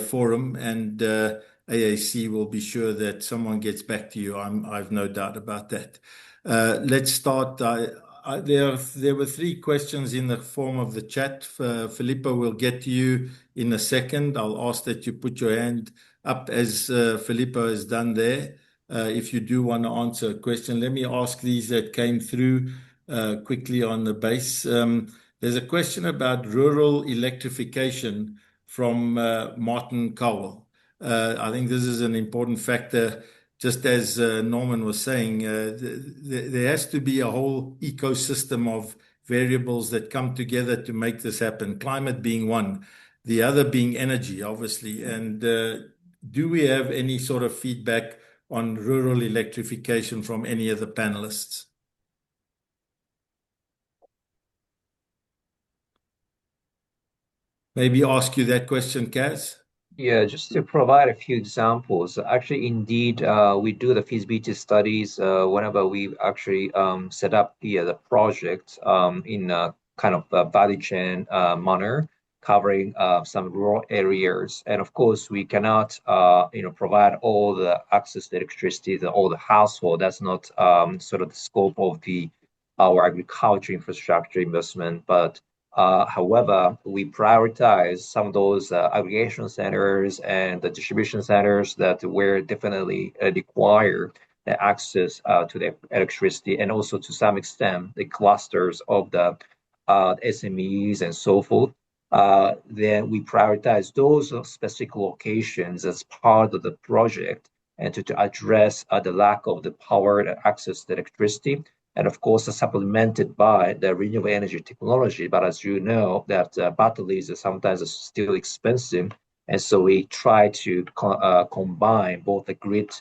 forum, and AAC will be sure that someone gets back to you. I've no doubt about that. Let's start. There were 3 questions in the form of the chat. Filippo will get to you in a second. I'll ask that you put your hand up as Filippo has done there. If you do want to answer a question, let me ask these that came through quickly on the base. There's a question about rural electrification from Martin Cowell. I think this is an important factor. Just as Norman was saying, there has to be a whole ecosystem of variables that come together to make this happen. Climate being one, the other being energy, obviously. And do we have any sort of feedback on rural electrification from any of the panelists? Maybe ask you that question, Kaz. Yeah, just to provide a few examples. Actually, indeed, we do the feasibility studies whenever we actually set up the project in a kind of a value chain manner, covering some rural areas. And of course, we cannot provide all the access to electricity to all the household. That's not sort of the scope of our agriculture infrastructure investment. But however, we prioritize some of those aggregation centers and the distribution centers that will definitely require the access to the electricity, and also to some extent the clusters of the SMEs and so forth. Then we prioritize those specific locations as part of the project, and to address the lack of the power and access to electricity. And of course, supplemented by the renewable energy technology. But as you know, that batteries are sometimes still expensive. And so we try to combine both the grid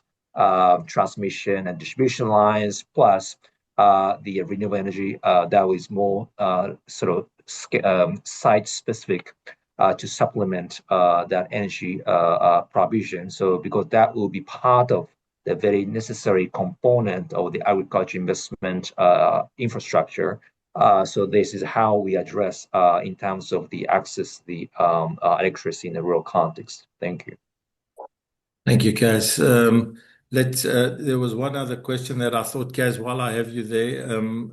transmission and distribution lines, plus the renewable energy that is more sort of site-specific to supplement that energy provision. So because that will be part of the very necessary component of the agriculture investment infrastructure. So this is how we address in terms of the access to the electricity in the rural context. Thank you. Thank you, Kaz. There was one other question that I thought, Kaz, while I have you there,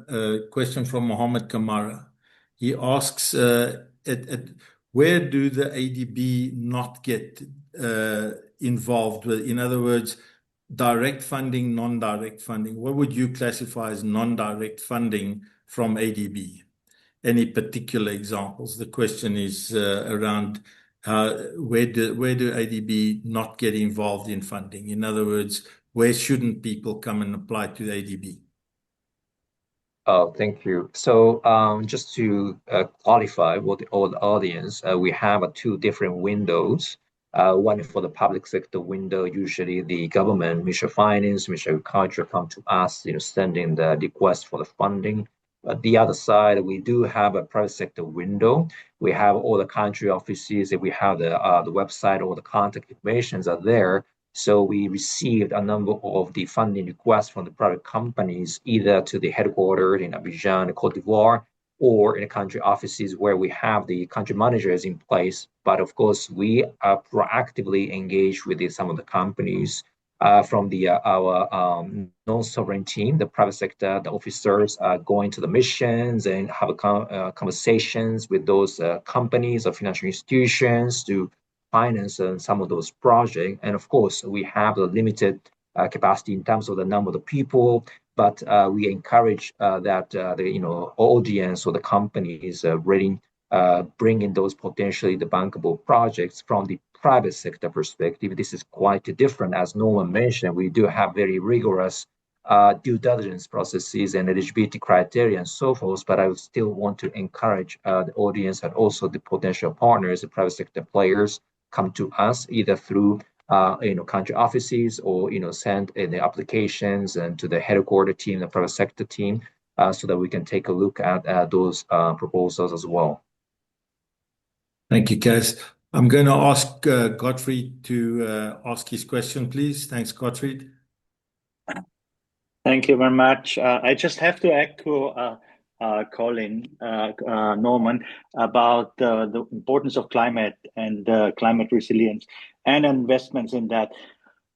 a question from Mohammed Kamara. He asks, where do the ADB not get involved with? In other words, direct funding, non-direct funding. What would you classify as non-direct funding from ADB? Any particular examples? The question is around where do ADB not get involved in funding? In other words, where shouldn't people come and apply to the ADB? Oh, thank you. So just to qualify for the audience, we have two different windows. One for the public sector window, usually the government, Ministry of Finance, Ministry of Agriculture come to us, sending the request for the funding. But the other side, we do have a private sector window. We have all the country offices, we have the website, all the contact informations are there. So we received a number of the funding requests from the private companies, either to the headquarters in Abidjan, Cote d'Ivoire, or in the country offices where we have the country managers in place. But of course, we are proactively engaged with some of the companies from our non-sovereign team, the private sector, the officers are going to the missions and have conversations with those companies or financial institutions to finance some of those projects. And of course, we have a limited capacity in terms of the number of the people, but we encourage that the audience or the companies really bringing those potentially the bankable projects from the private sector perspective. This is quite different. As Norman mentioned, we do have very rigorous due diligence processes and eligibility criteria and so forth, but I would still want to encourage the audience and also the potential partners, the private sector players, come to us either through country offices or send the applications and to the headquarter team, the private sector team, so that we can take a look at those proposals as well. Thank you, Cas. I'm going to ask Gottfried to ask his question, please. Thanks, Gottfried. Thank you very much. I just have to echo Colin, Norman, about the importance of climate and climate resilience and investments in that.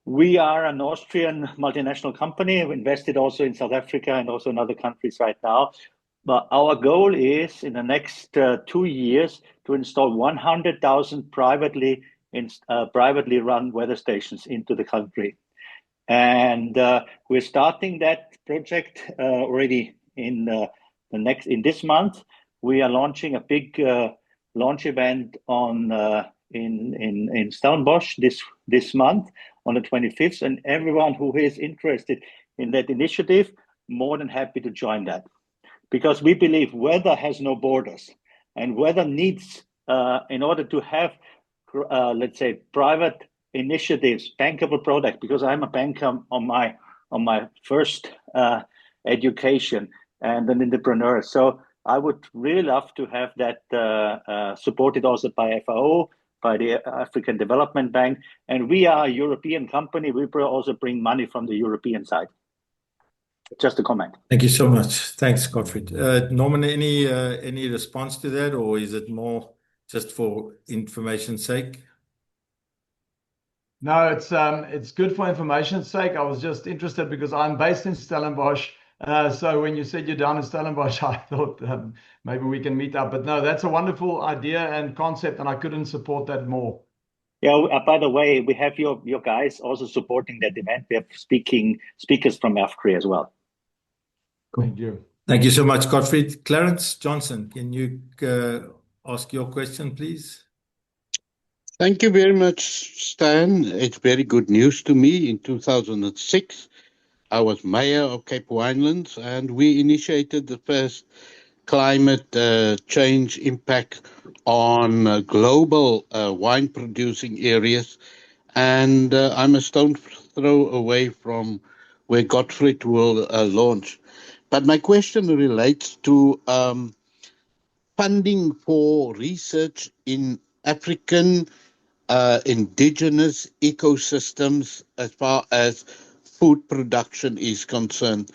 We are an Austrian multinational company. We invested also in South Africa and also in other countries right now. But our goal is in the next 2 years to install 100,000 privately run weather stations into the country. And we're starting that project already in this month. We are launching a big launch event in Stellenbosch this month on the 25th, and everyone who is interested in that initiative, more than happy to join that, because we believe weather has no borders, and weather needs, in order to have, let's say, private initiatives, bankable products, because I'm a banker on my first education and an entrepreneur. So I would really love to have that supported also by FAO, by the African Development Bank. And we are a European company. We also bring money from the European side. Just a comment. Thank you so much. Thanks, Gottfried. Norman, any response to that, or is it more just for information's sake? No, it's good for information's sake. I was just interested because I'm based in Stellenbosch. So when you said you're down in Stellenbosch, I thought maybe we can meet up. But no, that's a wonderful idea and concept, and I couldn't support that more. Yeah, by the way, we have your guys also supporting that event. We have speakers from Africa as well. Cool. Thank you. Thank you so much, Gottfried. Clarence Johnson, can you ask your question, please? Thank you very much, Stan. It's very good news to me. In 2006, I was mayor of Cape Winelands, and we initiated the first climate change impact on global wine-producing areas. And I'm a stone's throw away from where Gottfried will launch. But my question relates to funding for research in African indigenous ecosystems as far as food production is concerned.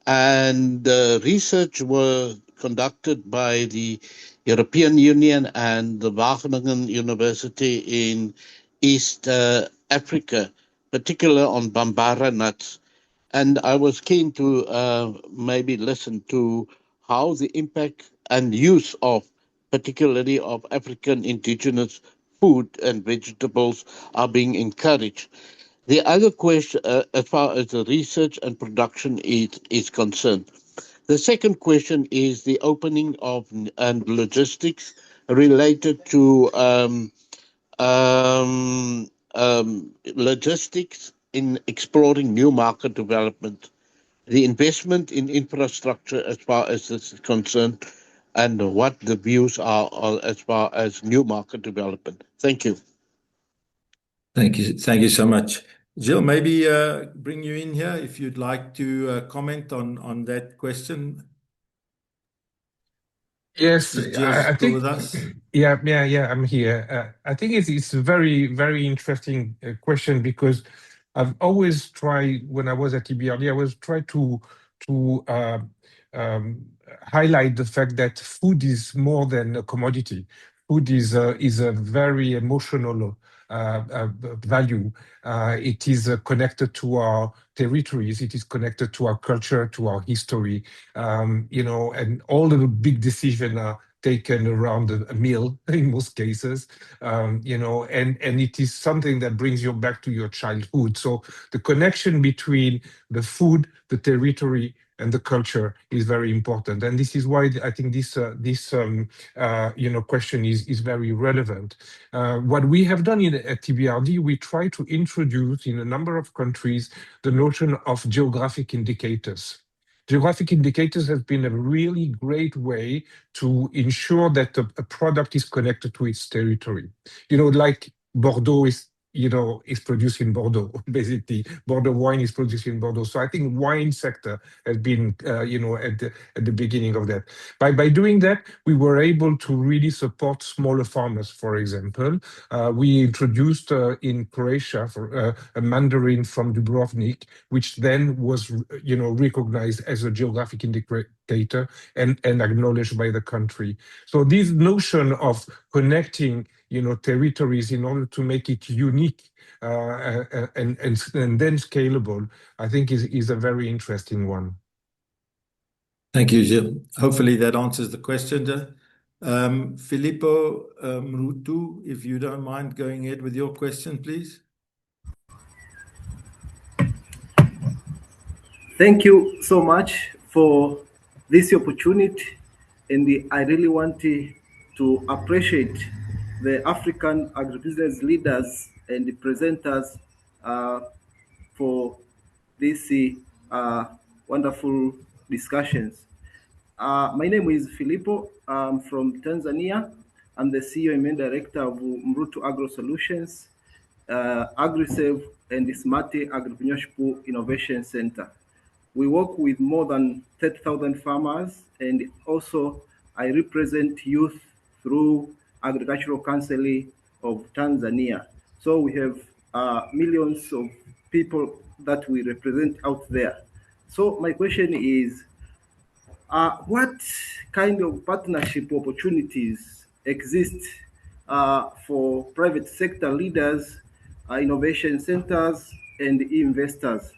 And research was conducted by the European Union and the Wageningen University in East Africa, particularly on Bambara nuts. And I was keen to maybe listen to how the impact and use of, particularly of African indigenous food and vegetables are being encouraged. The other question, as far as the research and production is concerned, the second question is the opening of and logistics related to logistics in exploring new market development, the investment in infrastructure as far as this is concerned, and what the views are as far as new market development. Thank you. Thank you. Thank you so much. Jill, maybe bring you in here if you'd like to comment on that question. Yes, I think with us. Yeah, I'm here. I think it's a very interesting question, because I've always tried, when I was at EBRD, I was trying to highlight the fact that food is more than a commodity. Food is a very emotional value. It is connected to our territories. It is connected to our culture, to our history, and all the big decisions are taken around a meal in most cases, and it is something that brings you back to your childhood. So the connection between the food, the territory, and the culture is very important, and this is why I think this question is very relevant. What we have done at TBRD, we try to introduce in a number of countries the notion of geographic indicators. Geographic indicators have been a really great way to ensure that a product is connected to its territory. Like Bordeaux is produced in Bordeaux, basically. Bordeaux wine is produced in Bordeaux. So I think wine sector has been, at the beginning of that. By doing that, we were able to really support smaller farmers, for example. We introduced in Croatia a mandarin from Dubrovnik, which then was, recognized as a geographic indicator and acknowledged by the country. So this notion of connecting territories in order to make it unique and then scalable, I think is a very interesting one. Thank you, Gilles. Hopefully that answers the question. Filippo Mrutu, if you don't mind going ahead with your question, please. Thank you so much for this opportunity, and I really want to appreciate the African agribusiness leaders and the presenters for these wonderful discussions. My name is Filippo. I'm from Tanzania. I'm the CEO and main director of Mrutu Agro Solutions, AgriSave, and the Smarte Agripreneurship Innovation Center. We work with more than 30,000 farmers, and also I represent youth through Agricultural Council of Tanzania. So we have millions of people that we represent out there. So my question is, what kind of partnership opportunities exist for private sector leaders, innovation centers, and investors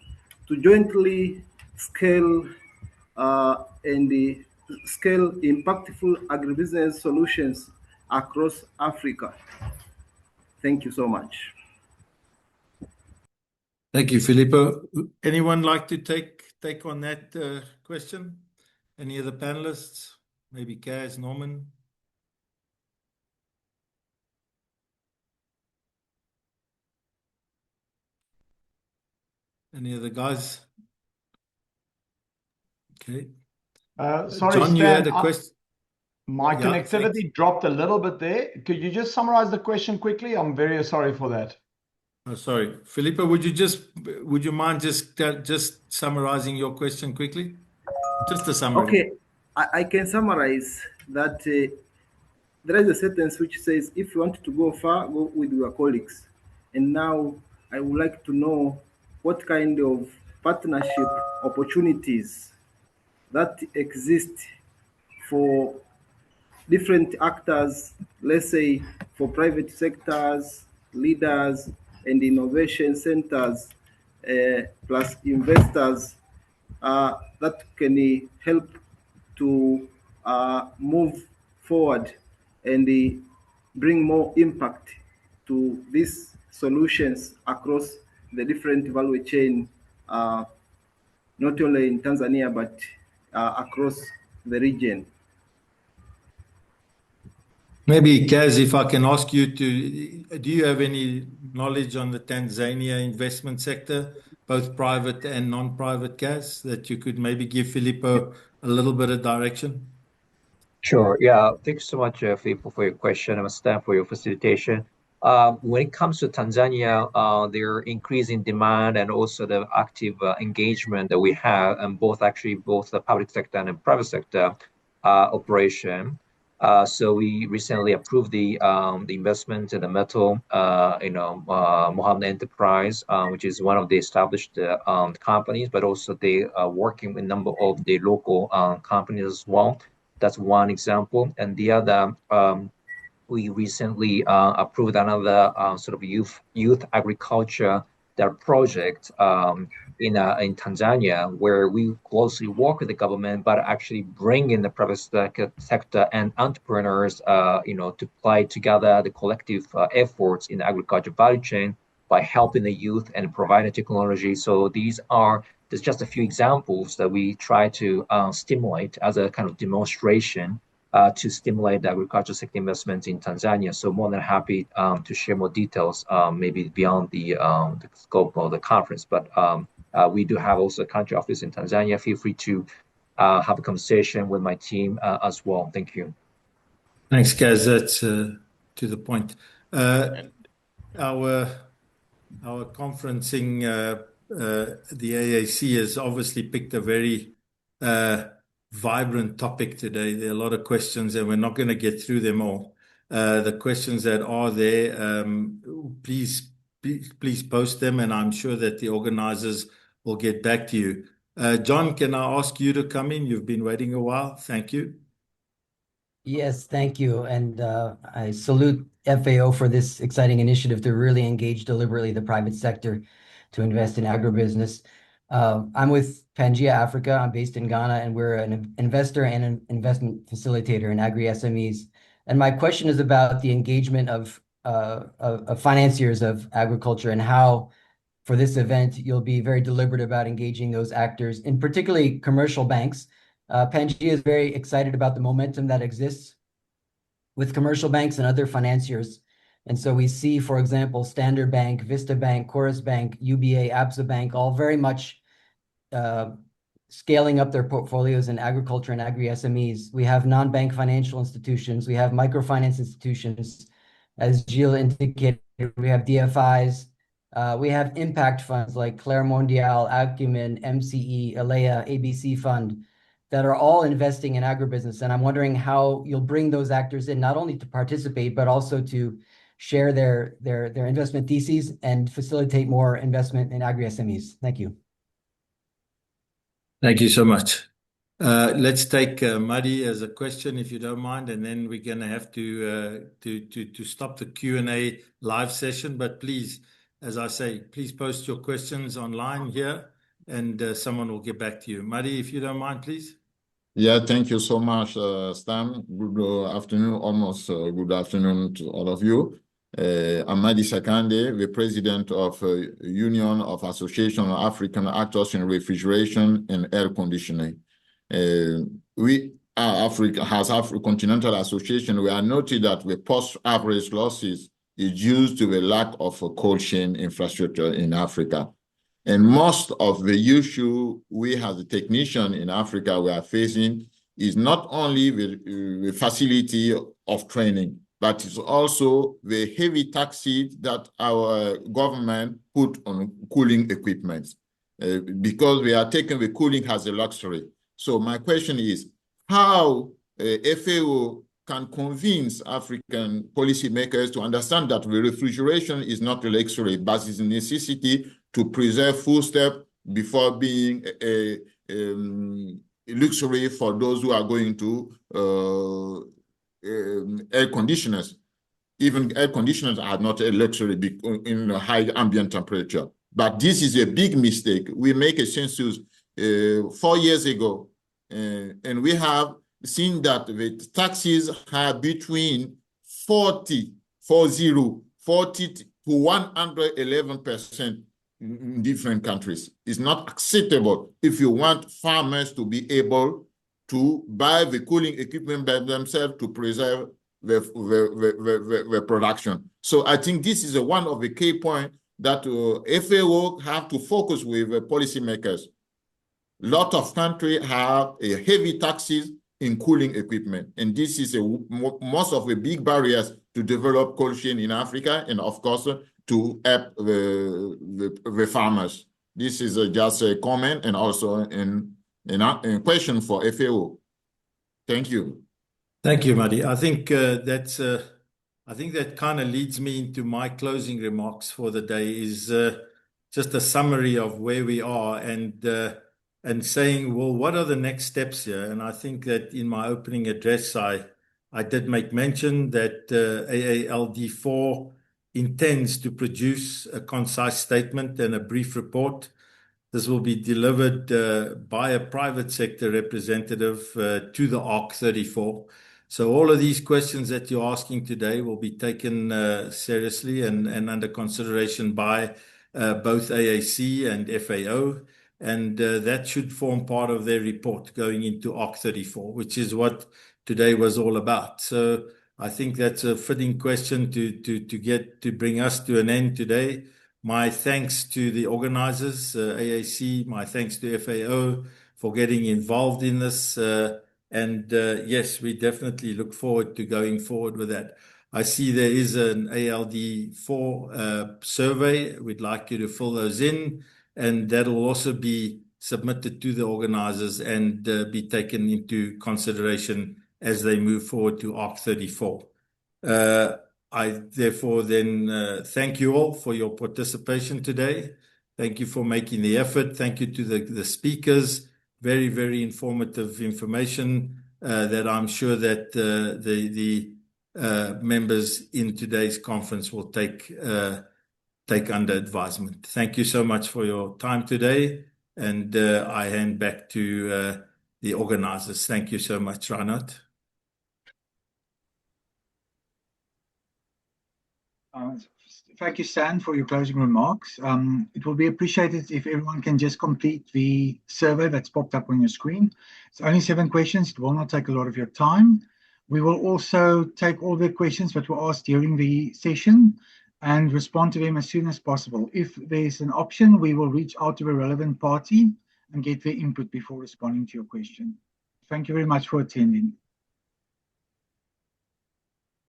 to jointly scale and scale impactful agribusiness solutions across Africa? Thank you so much. Thank you, Filippo. Anyone like to take on that question? Any of the panelists? Maybe Kaz, Norman? Any of the guys? Okay. Sorry, John, Stan, you had a question. My connectivity dropped a little bit there. Could you just summarize the question quickly? I'm very sorry for that. Oh, sorry. Filippo, would you mind just summarizing your question quickly? Just a summary. Okay, I can summarize that there is a sentence which says, if you want to go far, go with your colleagues. And now I would like to know what kind of partnership opportunities that exist for different actors, let's say for private sectors, leaders, and innovation centers, plus investors that can help to move forward and bring more impact to these solutions across the different value chain, not only in Tanzania, but across the region. Maybe, Kaz, if I can ask you do you have any knowledge on the Tanzania investment sector, both private and non-private, Kaz, that you could maybe give Filippo a little bit of direction? Sure. Yeah. Thanks so much, Filippo, for your question, and Stan for your facilitation. When it comes to Tanzania, their increasing demand and also the active engagement that we have, and both the public sector and private sector operation. So we recently approved the investment in the metal, Mohammed Enterprise, which is one of the established companies, but also they are working with a number of the local companies as well. That's one example. And the other, we recently approved another sort of youth agriculture project in Tanzania, where we closely work with the government, but actually bring in the private sector and entrepreneurs, to play together the collective efforts in the agriculture value chain by helping the youth and providing technology. So there's just a few examples that we try to stimulate as a kind of demonstration to stimulate the agriculture sector investments in Tanzania. So more than happy to share more details, maybe beyond the scope of the conference. But we do have also a country office in Tanzania. Feel free to have a conversation with my team as well. Thank you. Thanks, Kaz. That's to the point. Our conferencing, the AAC has obviously picked a very vibrant topic today. There are a lot of questions, and we're not going to get through them all. The questions that are there, please post them, and I'm sure that the organizers will get back to you. John, can I ask you to come in? You've been waiting a while. Thank you. Yes, thank you. And I salute FAO for this exciting initiative to really engage deliberately the private sector to invest in agribusiness. I'm with Pangea Africa. I'm based in Ghana, and we're an investor and an investment facilitator in agri SMEs. And my question is about the engagement of financiers of agriculture, and how, for this event, you'll be very deliberate about engaging those actors, in particularly commercial banks. Pangea is very excited about the momentum that exists with commercial banks and other financiers. And so we see, for example, Standard Bank, Vista Bank, Chorus Bank, UBA, Absa Bank, all very much scaling up their portfolios in agriculture and agri SMEs. We have non-bank financial institutions. We have microfinance institutions. As Gilles indicated, we have DFIs. We have impact funds like Claire Mondial, Acumen, MCE, Alea, ABC Fund, that are all investing in agribusiness. And I'm wondering how you'll bring those actors in, not only to participate, but also to share their investment theses and facilitate more investment in agri SMEs. Thank you. Thank you so much. Let's take Muddy as a question, if you don't mind, and then we're going to have to stop the Q&A live session. But please, as I say, please post your questions online here, and someone will get back to you. Muddy, if you don't mind, please. Yeah, thank you so much, Stan. Good afternoon, almost good afternoon to all of you. I'm Madi Sakande, the president of Union of Association of African Actors in Refrigeration and Air Conditioning. We are African Continental Association. We are noted that the post-average losses is due to the lack of a cold chain infrastructure in Africa. And most of the issue we as a technician in Africa we are facing is not only the facility of training, but it's also the heavy taxes that our government put on cooling equipment, because we are taking the cooling as a luxury. So my question is, how FAO can convince African policymakers to understand that the refrigeration is not a luxury, but is a necessity to preserve food stuff before being a luxury for those who are going to air conditioners. Even air conditioners are not a luxury in a high ambient temperature. But this is a big mistake. We make a census 4 years ago, and we have seen that the taxes are between 40 to 111%. in different countries. It's not acceptable if you want farmers to be able to buy the cooling equipment by themselves to preserve the production. So I think this is one of the key points that FAO have to focus with policymakers. A lot of countries have heavy taxes in cooling equipment, and this is most of the big barriers to develop cold chain in Africa, and of course to help the farmers. This is just a comment and also a question for FAO. Thank you. Thank you, Madi. I think that kind of leads me into my closing remarks for the day. Is just a summary of where we are and saying, well, what are the next steps here? And I think that in my opening address, I did make mention that AALD4 intends to produce a concise statement and a brief report. This will be delivered by a private sector representative to the ARC34. So all of these questions that you're asking today will be taken seriously and under consideration by both AAC and FAO. And that should form part of their report going into ARC34, which is what today was all about. So I think that's a fitting question to bring us to an end today. My thanks to the organizers, AAC, my thanks to FAO for getting involved in this. Yes, we definitely look forward to going forward with that. I see there is an AALD4 survey. We'd like you to fill those in, and that will also be submitted to the organizers and be taken into consideration as they move forward to ARC34. I therefore then thank you all for your participation today. Thank you for making the effort. Thank you to the speakers. Very, very informative information that I'm sure that the members in today's conference will take under advisement. Thank you so much for your time today, and I hand back to the organizers. Thank you so much, Reinhard. Thank you, Stan, for your closing remarks. It will be appreciated if everyone can just complete the survey that's popped up on your screen. It's only 7 questions. It will not take a lot of your time. We will also take all the questions that were asked during the session and respond to them as soon as possible. If there's an option, we will reach out to the relevant party and get their input before responding to your question. Thank you very much for attending.